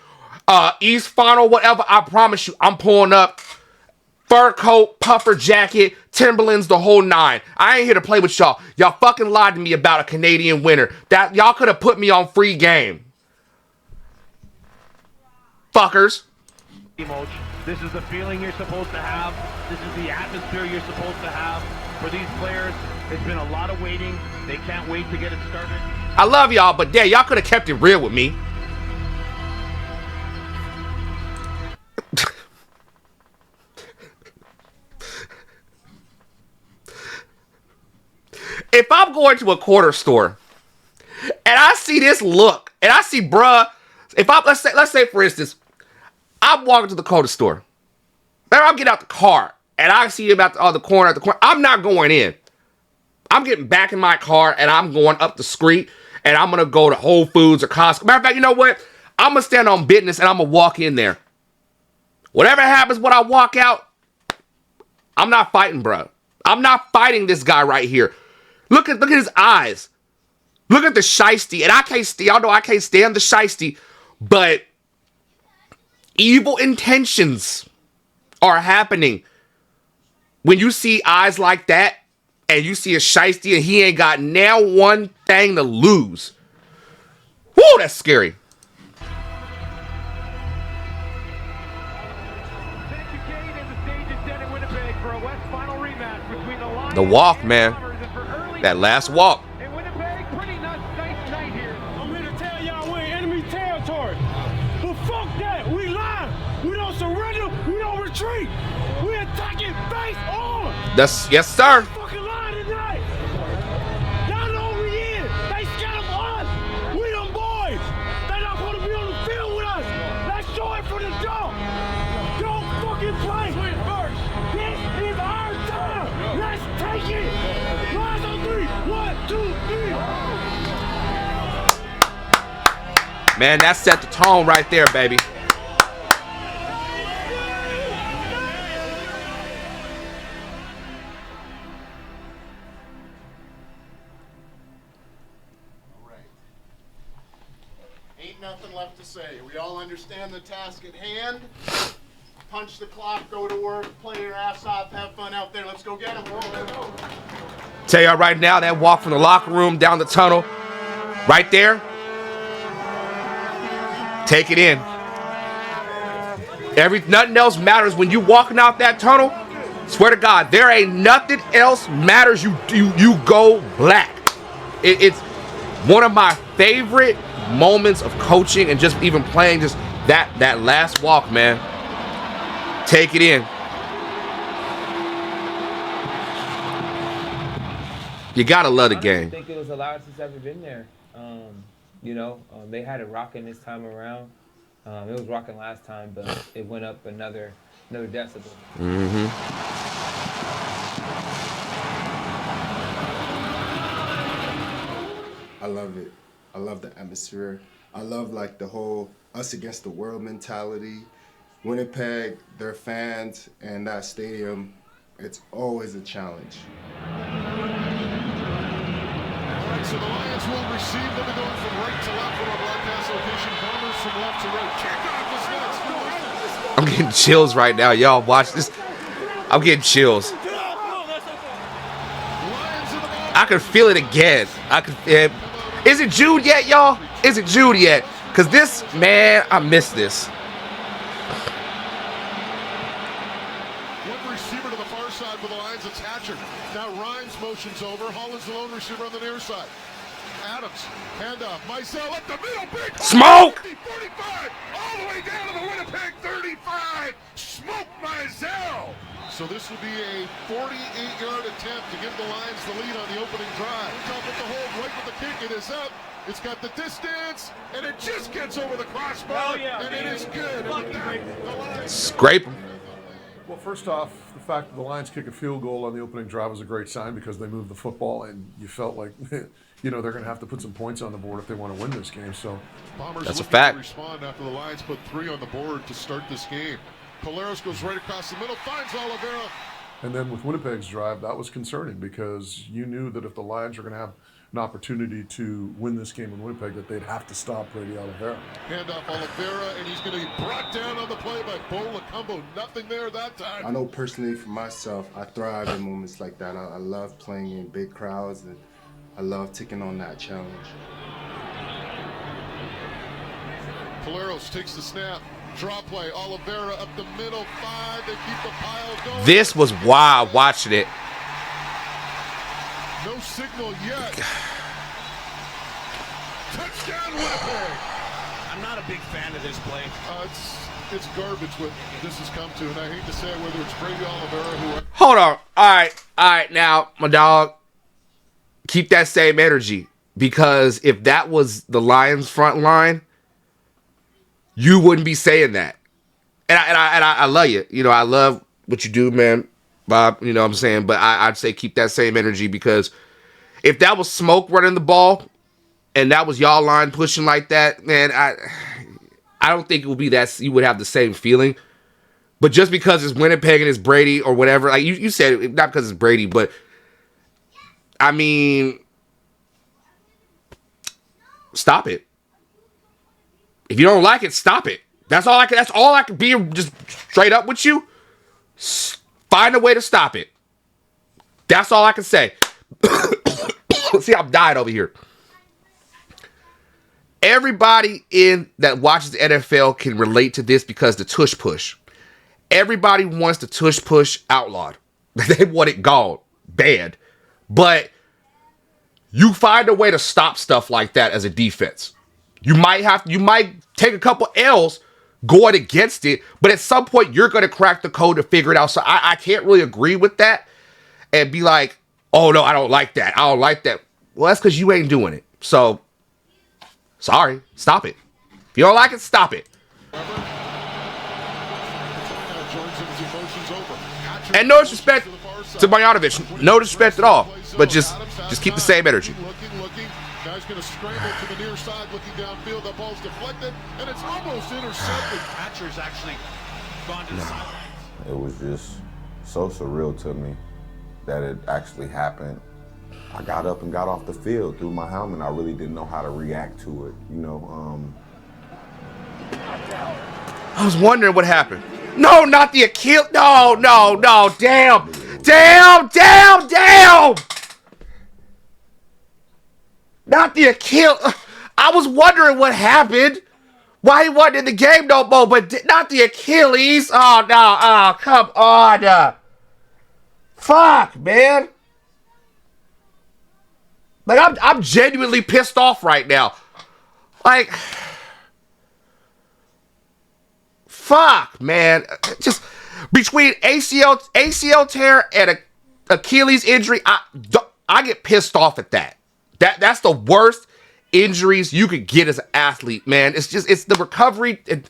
East Final, whatever, I promise you, I'm pulling up fur coat, puffer jacket, Timberlands, the whole nine. I ain't here to play with y'all. Y'all fucking lied to me about a Canadian winner. That y'all could have put me on free game. Fuckers. This is the feeling you're supposed to have. This is the atmosphere you're supposed to have. For these players, it's been a lot of waiting. They can't wait to get it started. I love y'all, but damn, y'all could have kept it real with me. If I'm going to a corner store and I see this look and I see bruh, if I let's say for instance, I'm walking to the corner store. Then I'm getting out the car and I see him at the corner I'm not going in. I'm getting back in my car and I'm going up the street and I'm gonna go to Whole Foods or Costco. Matter of fact, you know what? I'm gonna stand on business and I'm gonna walk in there. Whatever happens when I walk out, I'm not fighting, bro. I'm not fighting this guy right here. Look at his eyes. Look at the shiesty. And I can't stand, y'all know I can't stand the shiesty, but evil intentions are happening when you see eyes like that and you see a shiesty and he ain't got now one thing to lose. Woo, that's scary. The walk, man. That last walk. I'm here to tell y'all we're in enemy territory. But fuck that. We live. We don't surrender. We don't retreat. We attacking face on. That's yes, sir. Fucking line tonight. Y'all know who we is. They scared of us. We them boys. They not going to be on the field with us. Let's show it for the jump. Don't fucking play. This is our time. Let's take it. Lines on three. 1, 2, 3. Man, that set the tone right there, baby. Ain't nothing left to say. We all understand the task at hand. Punch the clock, go to work, play your ass off, have fun out there. Let's go get them. Tell y'all right now, that walk from the locker room down the tunnel, right there, take it in. Nothing else matters when you walking out that tunnel. Swear to God, there ain't nothing else matters. You go black. It's one of my favorite moments of coaching and just even playing. Just that last walk, man. Take it in. You gotta love the game. I think it was the loudest it's ever been there. They had it rocking this time around. It was rocking last time, but it went up another decibel. Mm-hmm. I love it. I love the atmosphere. I love like the whole us against the world mentality. Winnipeg, their fans, and that stadium, it's always a challenge. So the Lions will receive. They'll be going from right to left from our broadcast location. Bombers from left to right. Kickoff is next. I'm getting chills right now. Y'all watch this. I'm getting chills. I can feel it again. Is it Jude yet, y'all? Is it Jude yet? Because this, man, I miss this. One receiver to the far side for the Lions. It's Hatcher. Now Rhymes motions over. Holland's the lone receiver on the near side. Adams, handoff. Mizell up the middle. Big Smoke! 50, 45, all the way down to the Winnipeg 35. Smoke Mizell. So this would be a 48-yard attempt to give the Lions the lead on the opening drive. Top with the hold, right with the kick. It is up. It's got the distance, and it just gets over the crossbar, and it is good. And with that, the Lions Scrape him. Well, first off, the fact that the Lions kick a field goal on the opening drive was a great sign because they moved the football, and you felt like, they're going to have to put some points on the board if they want to win this game. So Bombers that's a looking fact. to respond after the Lions put 3 on the board to start this game. Polaris goes right across the middle, finds Oliveira. And then with Winnipeg's drive, that was concerning because you knew that if the Lions were going to have an opportunity to win this game in Winnipeg, that they'd have to stop Brady Oliveira. Handoff Oliveira, and he's going to be brought down on the play by Bo Lacumbo. Nothing there that time. I know personally for myself, I thrive in moments like that. I love playing in big crowds, and I love taking on that challenge. Polaris takes the snap. Draw play, Oliveira up the middle, 5. They keep the pile going. This was wild watching it. No signal yet. Touchdown Winnipeg. I'm not a big fan of this play. It's garbage what this has come to, and I hate to say it, whether it's Brady Oliveira who... Hold on. All right. Now, my dog, keep that same energy, because if that was the Lions' front line, you wouldn't be saying that. And I love you. You know, I love what you do, man, Bob. You know what I'm saying? But I'd say keep that same energy, because if that was Smoke running the ball and that was y'all line pushing like that, man, I don't think it would be that you would have the same feeling. But just because it's Winnipeg and it's Brady or whatever, like you said, not because it's Brady, but I mean, stop it. If you don't like it, stop it. That's all I can be, just straight up with you. Find a way to stop it. That's all I can say. See, I'm dying over here. Everybody that watches the NFL can relate to this, because the tush push. Everybody wants the tush push outlawed. They want it gone. Bad. But you find a way to stop stuff like that as a defense. You might take a couple L's going against it, but at some point you're going to crack the code to figure it out. So I can't really agree with that and be like, oh no, I don't like that. I don't like that. Well, that's because you ain't doing it. So, sorry, stop it. If you don't like it, stop it. And no disrespect to Marjanovic. No disrespect at all. But just keep the same energy. Guy's going to scramble to the near side, looking downfield. The ball's deflected, and it's almost intercepted. Catcher's actually gone to the sidelines. It was just so surreal to me that it actually happened. I got up and got off the field, threw my helmet. I really didn't know how to react to it, you know. I was wondering what happened. No, not the Achilles. No, damn. Not the Achilles. I was wondering what happened. Why he wasn't in the game no more, but not the Achilles. Oh, no. Oh, come on. Fuck, man. Like, I'm genuinely pissed off right now. Like, fuck, man. Just between ACL tear and a Achilles injury, I get pissed off at that. That's the worst injuries you could get as an athlete, man. It's the recovery. And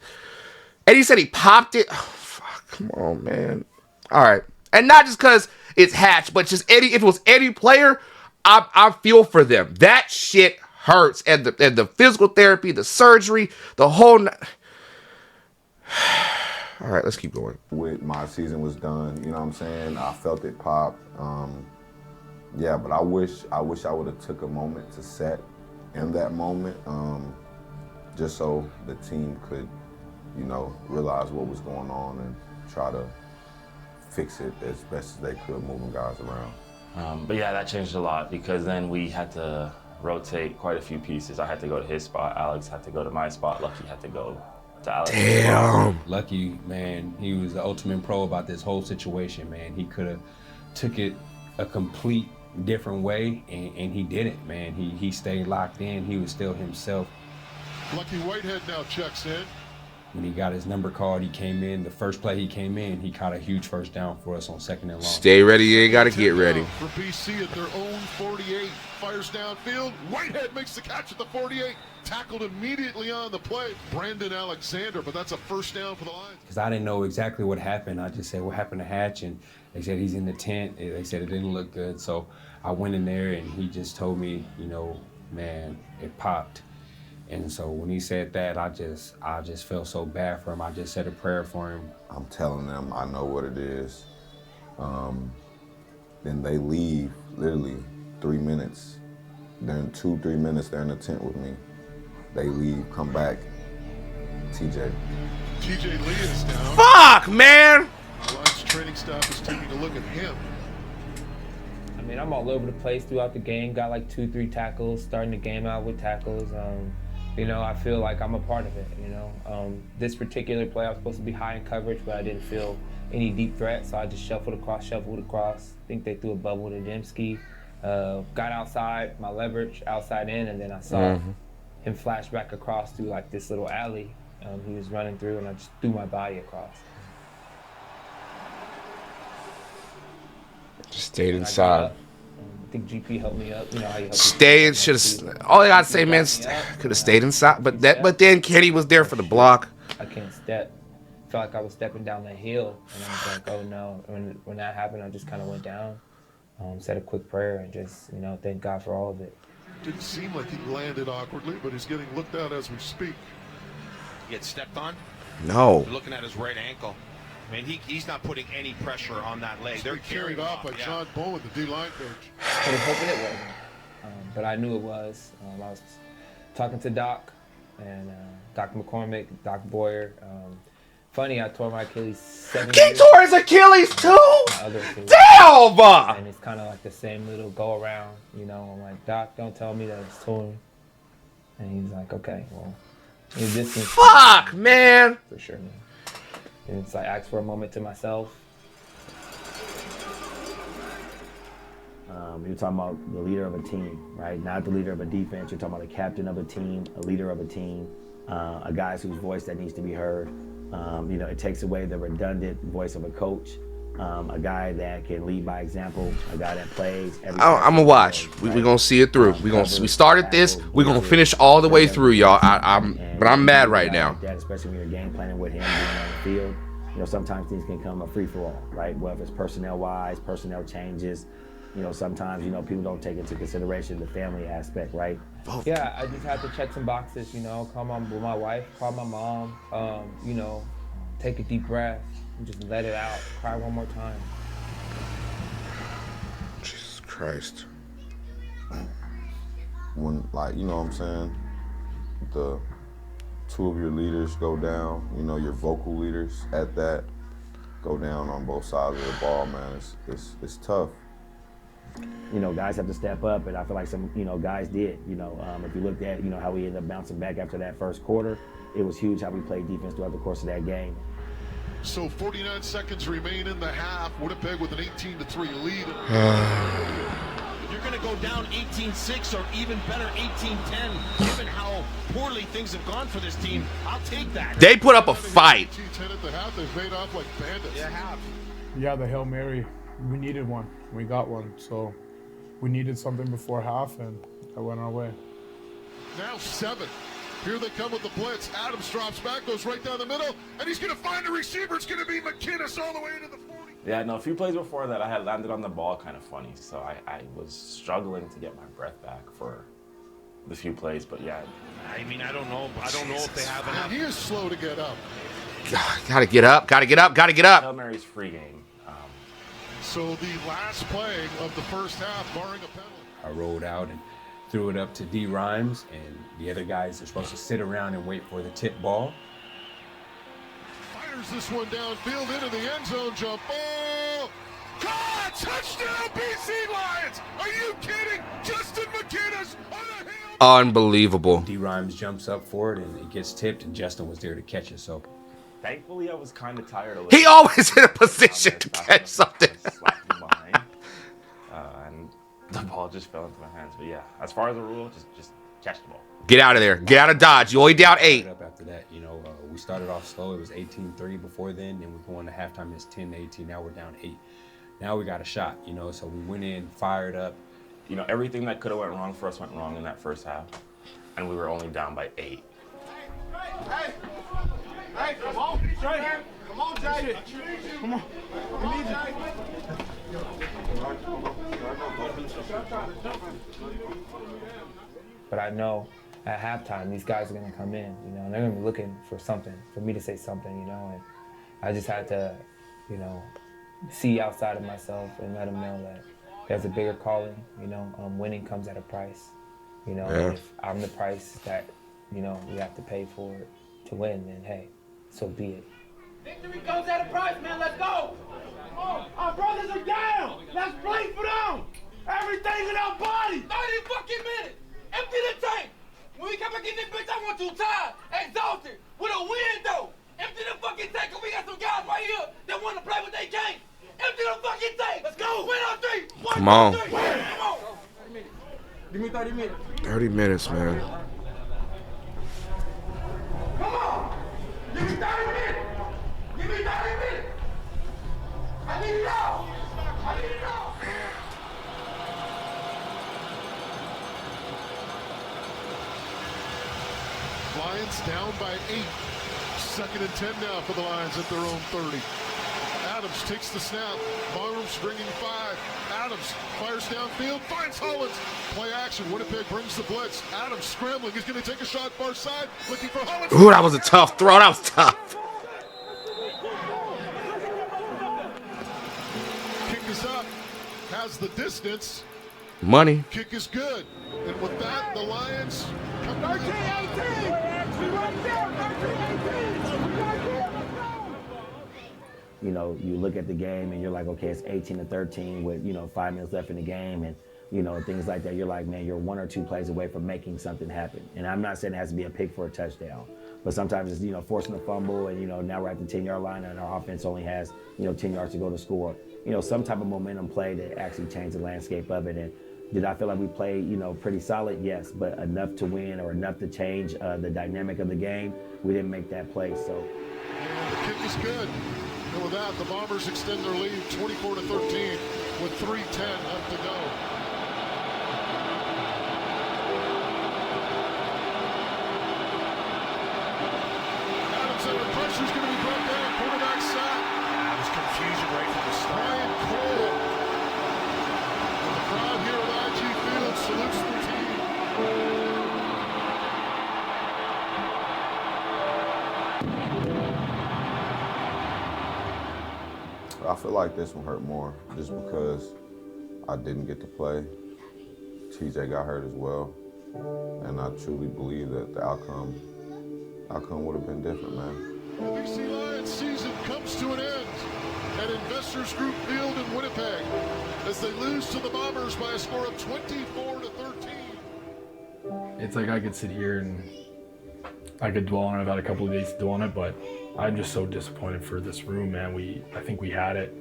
he said he popped it. Oh, fuck, come on, man. All right. And not just because it's Hatch, but just if it was any player, I feel for them. That shit hurts. And the physical therapy, the surgery, the whole... All right, let's keep going. With my season was done, you know what I'm saying? I felt it pop. Yeah, but I wish I would have took a moment to set in that moment, just so the team could, you know, realize what was going on and try to fix it as best as they could, moving guys around. But yeah, that changed a lot, because then we had to rotate quite a few pieces. I had to go to his spot, Alex had to go to my spot, Lucky had to go to Alex. Damn. Lucky, man, he was the ultimate pro about this whole situation, man. He could have took it a complete different way, and he didn't, man. He stayed locked in. He was still himself. Lucky Whitehead now checks in. When he got his number called, he came in. The first play he came in, he caught a huge first down for us on 2nd and long. Stay ready, you ain't got to get ready. For BC at their own 48, fires downfield. Whitehead makes the catch at the 48. Tackled immediately on the play. Brandon Alexander, but that's a first down for the Lions. Because I didn't know exactly what happened. I just said, what happened to Hatch? And they said he's in the tent. They said it didn't look good. So I went in there, and he just told me, you know, man, it popped. And so when he said that, I just felt so bad for him. I just said a prayer for him. I'm telling them I know what it is. Then they leave literally 3 minutes. They're in 2-3 minutes, they're in the tent with me. They leave, come back. TJ TJ Lee is down. Fuck, man! The Lions training staff is taking a look at him. I mean, I'm all over the place throughout the game. Got like 2-3 tackles, starting the game out with tackles. You know, I feel like I'm a part of it, you know. This particular play, I was supposed to be high in coverage, but I didn't feel any deep threat, so I just shuffled across. I think they threw a bubble to Dembski. Got outside, my leverage, outside in, and then I saw him flash back across through like this little alley he was running through, and I just threw my body across. Just stayed inside. I think GP helped me up. You know how you help Stayed, should have. All I gotta say, man, could have stayed inside. But then Kenny was there for the block. I can't step. I felt like I was stepping down the hill, and I was like, oh no. When that happened, I just kind of went down, said a quick prayer, and just, you know, thank God for all of it. Didn't seem like he landed awkwardly, but he's getting looked at as we speak. Get stepped on? No. You're looking at his right ankle. I mean, he's not putting any pressure on that leg. They're carried off by John Bowen, the D-line coach. I was hoping it wasn't, but I knew it was. I was talking to Doc and Dr. McCormick, Doc Boyer. Funny, I tore my Achilles 7 He years. tore his Achilles too? Damn! And it's kind of like the same little go around, you know. I'm like, Doc, don't tell me that it's torn. And he's like, okay, well, this is fuck, man. For sure, man. And it's like, I asked for a moment to myself. You're talking about the leader of a team, right? Not the leader of a defense. You're talking about a captain of a team, a leader of a team, a guy whose voice that needs to be heard. You know, it takes away the redundant voice of a coach, a guy that can lead by example, a guy that plays. I'm gonna watch. We're gonna see it through. We started this. We're gonna finish all the way through, y'all. But I'm mad right now. That, especially when you're game planning with him being on the field. You know, sometimes things can come a free for all, right? Whether it's personnel wise, personnel changes. You know, sometimes, you know, people don't take into consideration the family aspect, right? Yeah, I just had to check some boxes, you know, call my wife, call my mom, you know, take a deep breath and just let it out, cry one more time. Jesus Christ. When, like, you know what I'm saying, the two of your leaders go down, you know, your vocal leaders at that, go down on both sides of the ball, man, it's tough. You know, guys have to step up, and I feel like some, you know, guys did. You know, if you looked at, you know, how we ended up bouncing back after that first quarter, it was huge how we played defense throughout the course of that game. So 49 seconds remain in the half. Winnipeg with an 18-3 lead. You're going to go down 18-6 or even better 18-10, given how poorly things have gone for this team. I'll take that. They put up a fight. 18-10 at the half. They've made off like bandits. Yeah, the Hail Mary. We needed one. We got one. So we needed something before half, and I went our way. Now 7. Here they come with the blitz. Adams drops back, goes right down the middle, and he's going to find a receiver. It's going to be McInnes all the way into the 40. Yeah, no, a few plays before that, I had landed on the ball kind of funny, so I was struggling to get my breath back for the few plays, but yeah. I mean, I don't know if they have enough. And he is slow to get up. Gotta get up. Hail Mary's free game. So the last play of the first half, barring a penalty. I rolled out and threw it up to D. Rhymes, and the other guys are supposed to sit around and wait for the tip ball. Fires this one downfield into the end zone, jump ball. Caught! Touchdown, BC Lions! Are you kidding? Justin McInnes on the hill. Unbelievable. D. Rhymes jumps up for it, and it gets tipped, and Justin was there to catch it, so. Thankfully, I was kind of tired of it. He always in a position to catch something. And the ball just fell into my hands. But yeah, as far as the rule, just catch the ball. Get out of there. Get out of Dodge. You only down 8. Up after that, you know, we started off slow. It was 18-3 before then. Then we're going to halftime. It's 10-18. Now we're down 8. Now we got a shot, you know. So we went in, fired up. You know, everything that could have went wrong for us went wrong in that first half, and we were only down by 8. Hey, come on, Jay. Come on, Jay. Come on. We need But I know at halftime, these guys are gonna come in, you know, and they're gonna be looking for something, for me to say something, you know, and I just had to, you know, see outside of myself and let them know that there's a bigger calling, you know, winning comes at a price, you know, and if I'm the price that, you know, we have to pay for it to win, then hey, so be it. Victory comes at a price, man. Let's go. Come on. Our brothers are down. Let's play for them. Everything in our body. 30 fucking minutes. Empty the tank. When we come back in this bitch, I want you tired, exhausted, with a win though. Empty the fucking tank, cause we got some guys right here that want to play with their game. Empty the fucking tank. Let's go. Win on 3. Come on. 1, 2, 3. Come on. 30 minutes. Give me 30 minutes. 30 minutes, man. Come on. Give me 30 minutes. Give me 30 minutes. I need it all. I need it all. Lions down by 8. 2nd and 10 now for the Lions at their own 30. Adams takes the snap. Barnes bringing 5. Adams fires downfield, finds Hollins. Play action. Winnipeg brings the blitz. Adams scrambling. He's going to take a shot far side. Looking for Hollins. Ooh, that was a tough throw. That was tough. Kick is up. Has the distance. Money. Kick is good. And with that, the Lions come back. 13-18. We right there. 13-18. We right there. You know, you look at the game and you're like, okay, it's 18-13 with, you know, 5 minutes left in the game and, you know, things like that. You're like, man, you're 1 or 2 plays away from making something happen. And I'm not saying it has to be a pick for a touchdown, but sometimes it's, you know, forcing a fumble and, you know, now we're at the 10-yard line and our offense only has, you know, 10 yards to go to score. You know, some type of momentum play that actually changed the landscape of it. And did I feel like we played, you know, pretty solid? Yes, but enough to win or enough to change the dynamic of the game, we didn't make that play, so. And the kick is good. And with that, the Bombers extend their lead 24-13 with 3:10 left to go. Adams under pressure is going to be brought down. Quarterback sack. There's confusion right from the start. Ryan Cole. And the crowd here at IG Field salutes the team. I feel like this one hurt more just because I didn't get to play. TJ got hurt as well. And I truly believe that the outcome would have been different, man. The BC Lions season comes to an end at Investors Group Field in Winnipeg as they lose to the Bombers by a score of 24-13. It's like I could sit here and I could dwell on it. I've had a couple of days to dwell on it, but I'm just so disappointed for this room, man. I think we had it.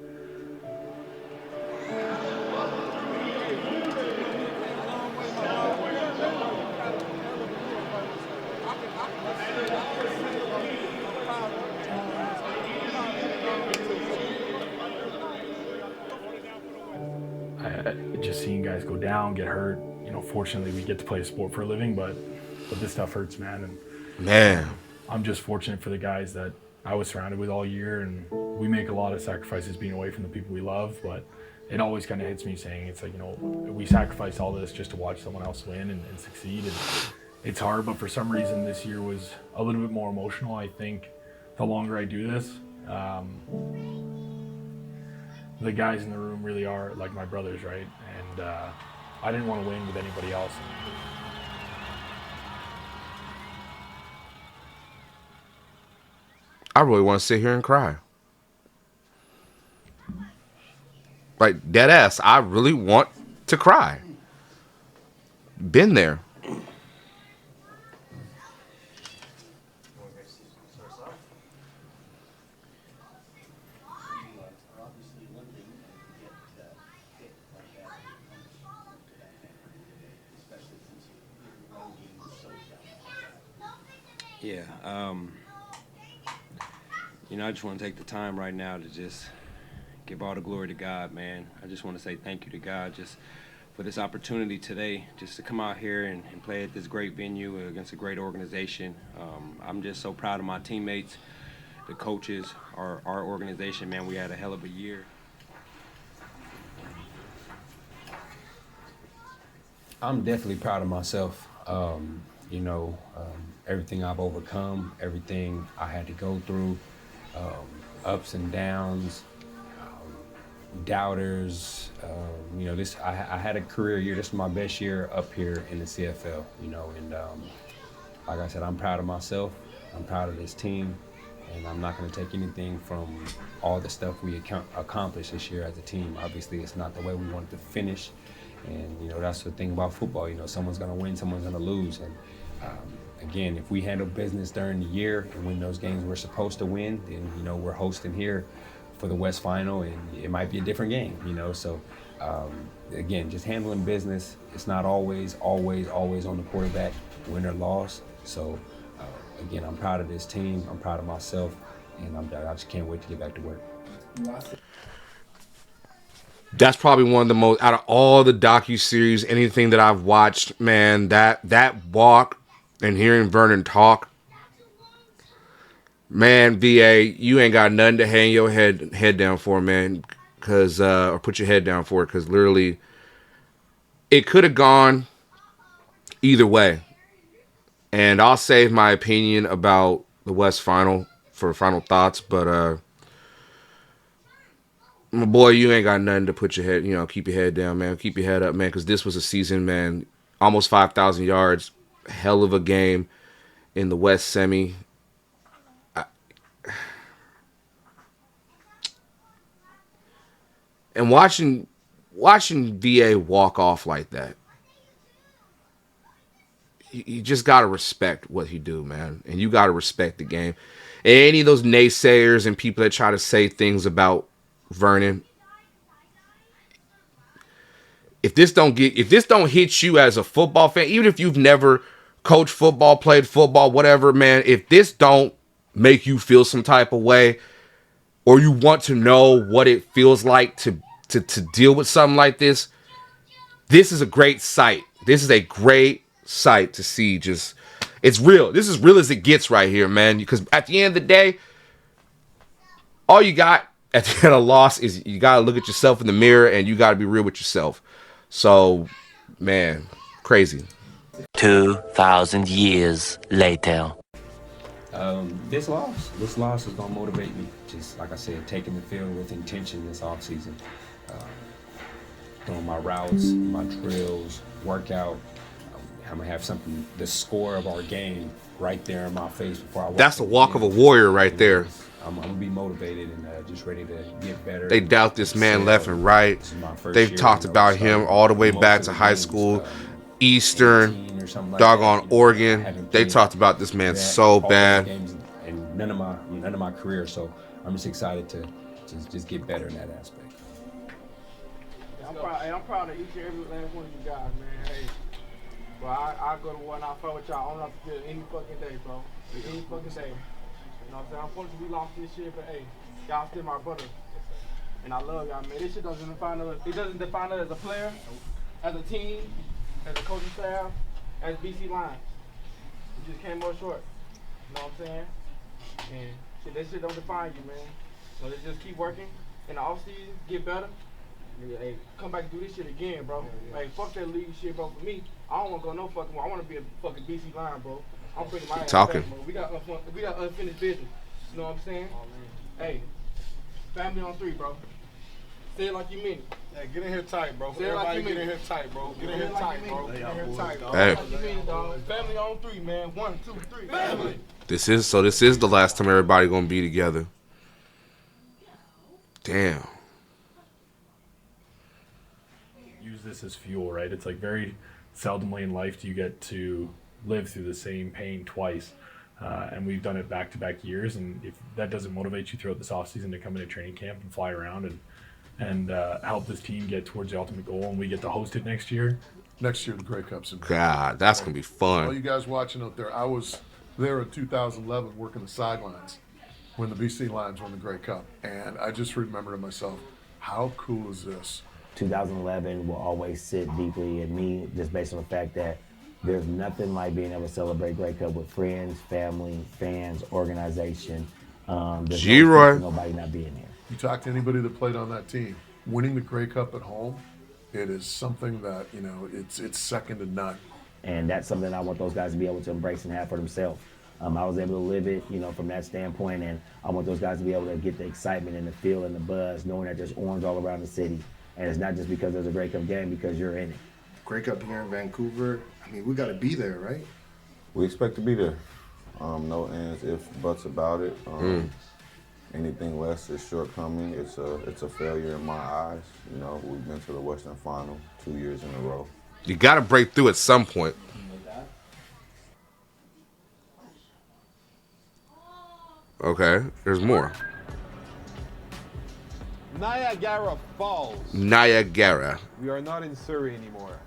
Just seeing guys go down, get hurt. You know, fortunately we get to play a sport for a living, but this stuff hurts, man. And man, I'm just fortunate for the guys that I was surrounded with all year, and we make a lot of sacrifices being away from the people we love, but it always kind of hits me saying, it's like, you know, we sacrifice all this just to watch someone else win and succeed, and it's hard, but for some reason this year was a little bit more emotional. I think the longer I do this, the guys in the room really are like my brothers, right? And I didn't want to win with anybody else. I really want to sit here and cry. Like, dead ass, I really want to cry. Been there. Yeah, you know, I just want to take the time right now to just give all the glory to God, man. I just want to say thank you to God just for this opportunity today, just to come out here and play at this great venue against a great organization. I'm just so proud of my teammates, the coaches, our organization, man. We had a hell of a year. I'm definitely proud of myself. you know, everything I've overcome, everything I had to go through, ups and downs, doubters. You know, I had a career year. This is my best year up here in the CFL, you know, and like I said, I'm proud of myself. I'm proud of this team, and I'm not going to take anything from all the stuff we accomplished this year as a team. Obviously, it's not the way we wanted to finish, and, you know, that's the thing about football. You know, someone's going to win, someone's going to lose, and again, if we handle business during the year and win those games we're supposed to win, then, you know, we're hosting here for the West Final, and it might be a different game, you know. So again, just handling business. It's not always on the quarterback, win or loss. So again, I'm proud of this team. I'm proud of myself, and I just can't wait to get back to work. That's probably one of the most, out of all the docuseries, anything that I've watched, man, that walk and hearing Vernon talk, man, VA, you ain't got nothing to hang your head down for, man, because or put your head down for, because literally it could have gone either way. And I'll save my opinion about the West Final for final thoughts, but my boy, you ain't got nothing to put your head, you know, keep your head down, man. Keep your head up, man, because this was a season, man. Almost 5,000 yards. Hell of a game in the West Semi. And watching VA walk off like that, you just got to respect what he do, man. And you got to respect the game. And any of those naysayers and people that try to say things about Vernon, if this don't hit you as a football fan, even if you've never coached football, played football, whatever, man, if this don't make you feel some type of way, or you want to know what it feels like to deal with something like this, this is a great sight. This is a great sight to see. Just, it's real. This is real as it gets right here, man. Because at the end of the day, all you got at the end of a loss is you got to look at yourself in the mirror and you got to be real with yourself. So, man, crazy. 2,000 years later. This loss is gonna motivate me. Just like I said, taking the field with intention this offseason. Doing my routes, my drills, workout. I'm gonna have something, the score of our game right there in my face before I walk. That's the walk of a warrior right there. I'm gonna be motivated and just ready to get better. They doubt this man left and right. They've talked about him all the way back to high school, Eastern, doggone Oregon. They talked about this man so bad. And none of my career, so I'm just excited to just get better in that aspect. I'm proud of each and every last one of you guys, man. Hey, well, I go to war and I fight with y'all on off the field any fucking day, bro. Any fucking day. You know what I'm saying? Unfortunately, we lost this shit, but hey, y'all still my brother. And I love y'all, man. This shit doesn't define us. It doesn't define us as a player, as a team, as a coaching staff, as BC Lions. We just came up short. You know what I'm saying? And shit, that shit don't define you, man. So let's just keep working in the offseason, get better. Hey, come back and do this shit again, bro. Hey, fuck that league shit, bro. For me, I don't want to go no fucking more. I want to be a fucking BC Lion, bro. I'm bringing my ass talking. back, bro. We got unfinished business. You know what I'm saying? Hey, family on 3, bro. Say it like you mean it. Hey, get in here tight, bro. Say it like Everybody you mean get in it. here tight, bro. Get in here tight, bro. Get in here tight, dog. Hey. Like you mean it, dog. Family on 3, man. 1, 2, 3. Family. This is the last time everybody gonna be together. Damn. Use this as fuel, right? It's like very seldomly in life do you get to live through the same pain twice. And we've done it back-to-back years, and if that doesn't motivate you throughout this offseason to come into training camp and fly around and help this team get towards the ultimate goal, and we get to host it next year. Next year, the Grey Cup's in. God, that's going to be fun. All you guys watching out there, I was there in 2011 working the sidelines when the BC Lions won the Grey Cup, and I just remember to myself, how cool is this? 2011 will always sit deeply in me, just based on the fact that there's nothing like being able to celebrate Grey Cup with friends, family, fans, organization. There's G-Roy. nobody not being here. You talk to anybody that played on that team, winning the Grey Cup at home, it is something that, you know, it's second to none. And that's something I want those guys to be able to embrace and have for themselves. I was able to live it, you know, from that standpoint, and I want those guys to be able to get the excitement and the feel and the buzz, knowing that there's orange all around the city. And it's not just because there's a Grey Cup game, because you're in it. Grey Cup here in Vancouver, I mean, we got to be there, right? We expect to be there. No ands, ifs, buts about it. Anything less is shortcoming. It's a failure in my eyes. You know, we've been to the Western Final 2 years in a row. You got to break through at some point. Okay, there's more. Niagara Falls. Niagara. We are not in Surrey anymore.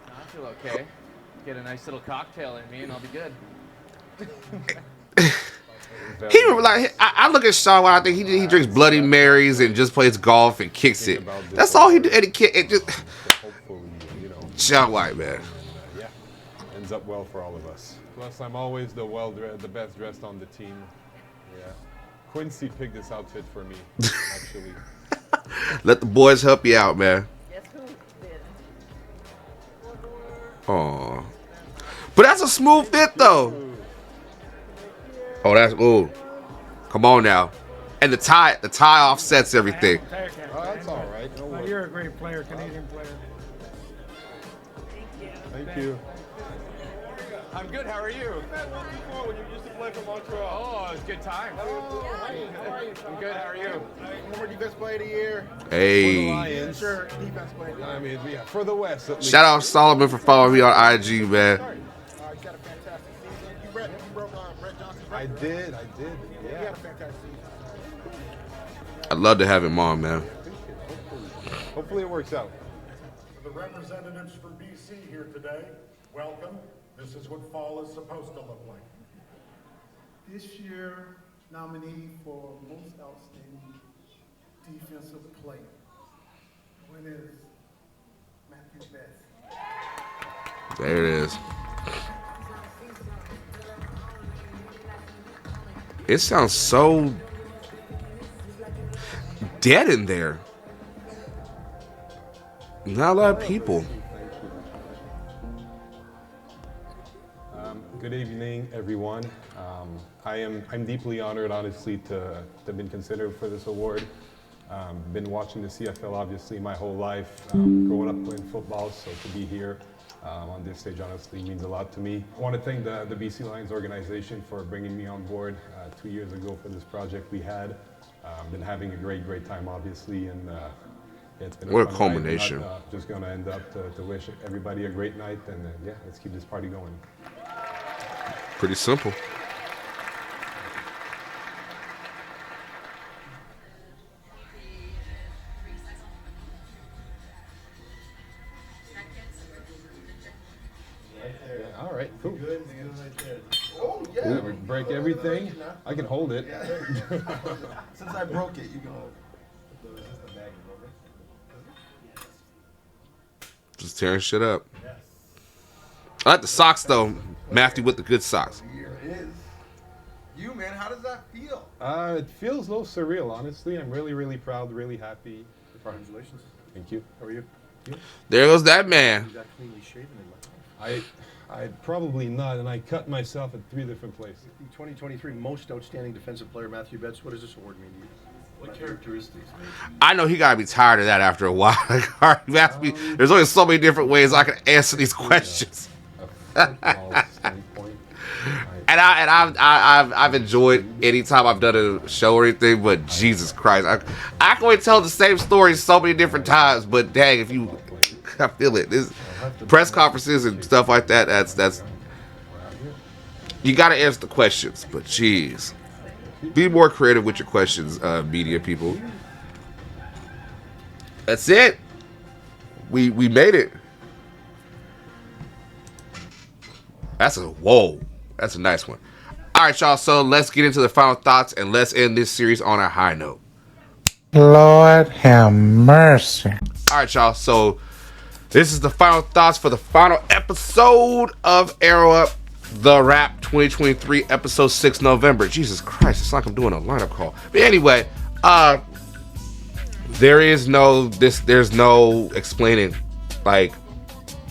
I feel okay. Get a nice little cocktail in me and I'll be good. He like I look at Sean. I think he drinks Bloody Marys and just plays golf and kicks it. That's all he do. And it just Sean White, man. Yeah, ends up well for all of us. Plus, I'm always the best dressed on the team. Yeah, Quincy picked this outfit for me, actually. Let the boys help you out, man. Aw. But that's a smooth fit, though. Oh, that's ooh. Come on now. And the tie offsets everything. Oh, that's all right. No worries. You're a great player, Canadian player. Thank you. I'm good. How are you? When you used to play for Montreal. Oh, it was a good time. I'm good. How are you? Former defense player of the year. Hey. Sure, defense player of the year. I mean, yeah, for the West at least. Shout out Solomon for following me on IG, man. I did. Yeah. He had a fantastic season. I'd love to have him on, man. Hopefully it works out. The representatives for BC here today, welcome. This is what fall is supposed to look like. This year, nominee for most outstanding defensive player. When is Matthew Best? There it is. It sounds so dead in there. Not a lot of people. Good evening, everyone. I'm deeply honored, honestly, to have been considered for this award. Been watching the CFL, obviously, my whole life, growing up playing football, so to be here on this stage, honestly, means a lot to me. I want to thank the BC Lions organization for bringing me on board 2 years ago for this project we had. Been having a great time, obviously, and it's been what a fun culmination. night. Just going to end up to wish everybody a great night, and yeah, let's keep this party going. Pretty simple. Yeah, all right, cool. Oh, yeah. We break everything. I can hold it. Since I broke it, you go. Just tearing shit up. I like the socks, though. Matthew with the good socks. Here it is. You, man, how does that feel? It feels a little surreal, honestly. I'm really proud, really happy. Congratulations. Thank you. How are you? There goes that man. You got cleanly shaven in my life. I probably not, and I cut myself at 3 different places. The 2023 Most Outstanding Defensive Player, Matthew Betts. What does this award mean to you? What characteristics? I know he gotta be tired of that after a while. Like, all right, you asked me. There's only so many different ways I can answer these questions. And I've enjoyed any time I've done a show or anything, but Jesus Christ, I can only tell the same story so many different times. But dang, if you, I feel it. This press conferences and stuff like that. That's you got to answer the questions. But jeez, be more creative with your questions, media people. That's it. We made it. That's a nice one. All right, y'all. So let's get into the final thoughts and let's end this series on a high note. Lord have mercy. All right, y'all. So this is the final thoughts for the final episode of Arrow Up The Rap 2023, episode 6, November. Jesus Christ, it's like I'm doing a lineup call. But anyway, there's no explaining like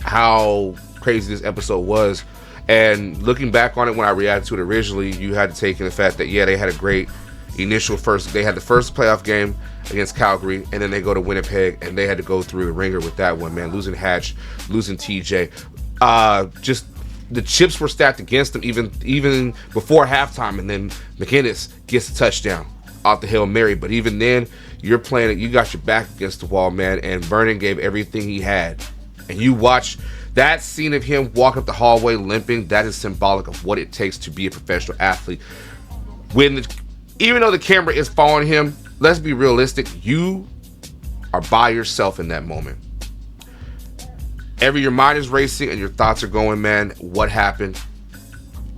how crazy this episode was. And looking back on it, when I reacted to it originally, you had to take in the fact that, yeah, they had a great initial they had the first playoff game against Calgary, and then they go to Winnipeg, and they had to go through a ringer with that one, man. Losing Hatch, losing TJ. Just the chips were stacked against them even before halftime, and then McInnes gets a touchdown off the Hail Mary. But even then, you're playing it, you got your back against the wall, man, and Vernon gave everything he had. And you watch that scene of him walk up the hallway limping. That is symbolic of what it takes to be a professional athlete. Even though the camera is following him, let's be realistic, you are by yourself in that moment. Your mind is racing and your thoughts are going, man, what happened?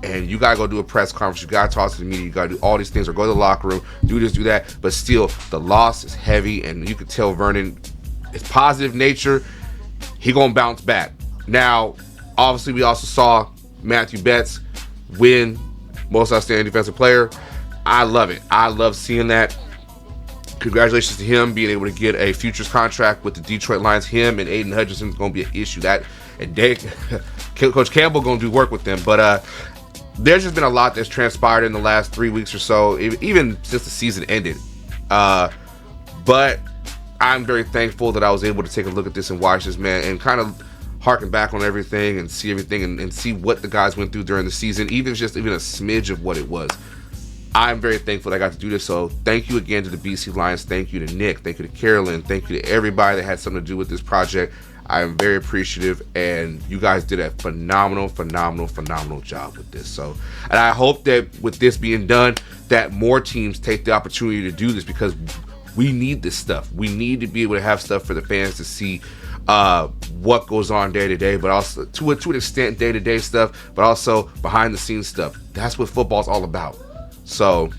And you gotta go do a press conference, you gotta talk to the media, you gotta do all these things, or go to the locker room, do this, do that. But still, the loss is heavy, and you could tell Vernon, his positive nature, he gonna bounce back. Now, obviously, we also saw Matthew Betts win Most Outstanding Defensive Player. I love it. I love seeing that. Congratulations to him being able to get a futures contract with the Detroit Lions. Him and Aiden Hutchinson is going to be an issue. Coach Campbell going to do work with them. But there's just been a lot that's transpired in the last 3 weeks or so, even since the season ended. But I'm very thankful that I was able to take a look at this and watch this, man, and kind of harken back on everything and see everything and see what the guys went through during the season, even a smidge of what it was. I'm very thankful that I got to do this. So thank you again to the BC Lions. Thank you to Nick. Thank you to Carolyn. Thank you to everybody that had something to do with this project. I am very appreciative, and you guys did a phenomenal job with this. So, and I hope that with this being done, that more teams take the opportunity to do this, because we need this stuff. We need to be able to have stuff for the fans to see what goes on day to day, but also to an extent day-to-day stuff, but also behind the scenes stuff. That's what football's all about. So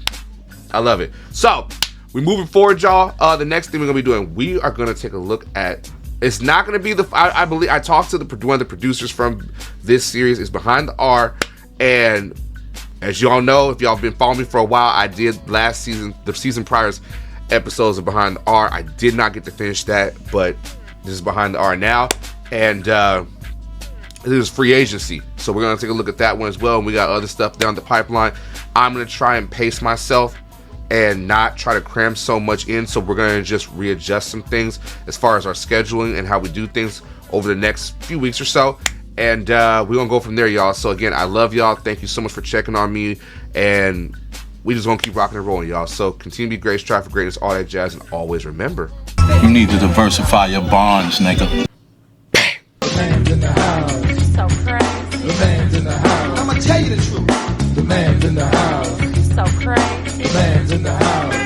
I love it. So we're moving forward, y'all. The next thing we're gonna be doing, we are gonna take a look at, it's not gonna be I believe I talked to one of the producers from this series. Is Behind the R, and as y'all know, if y'all been following me for a while, I did last season, the season prior's episodes of Behind the R. I did not get to finish that, but this is Behind the R now, and this is free agency, so we're gonna take a look at that one as well. And we got other stuff down the pipeline. I'm gonna try and pace myself and not try to cram so much in, so we're gonna just readjust some things as far as our scheduling and how we do things over the next few weeks or so, and we're gonna go from there, y'all. So again, I love y'all. Thank you so much for checking on me, and we just gonna keep rocking and rolling, y'all. So continue to be great, strive for greatness, all that jazz, and always remember, you need to diversify your bonds, nigga. The man's in the house. So crazy. The man's in the house. I'ma tell you the truth. The man's in the house. So crazy. The man's in the house.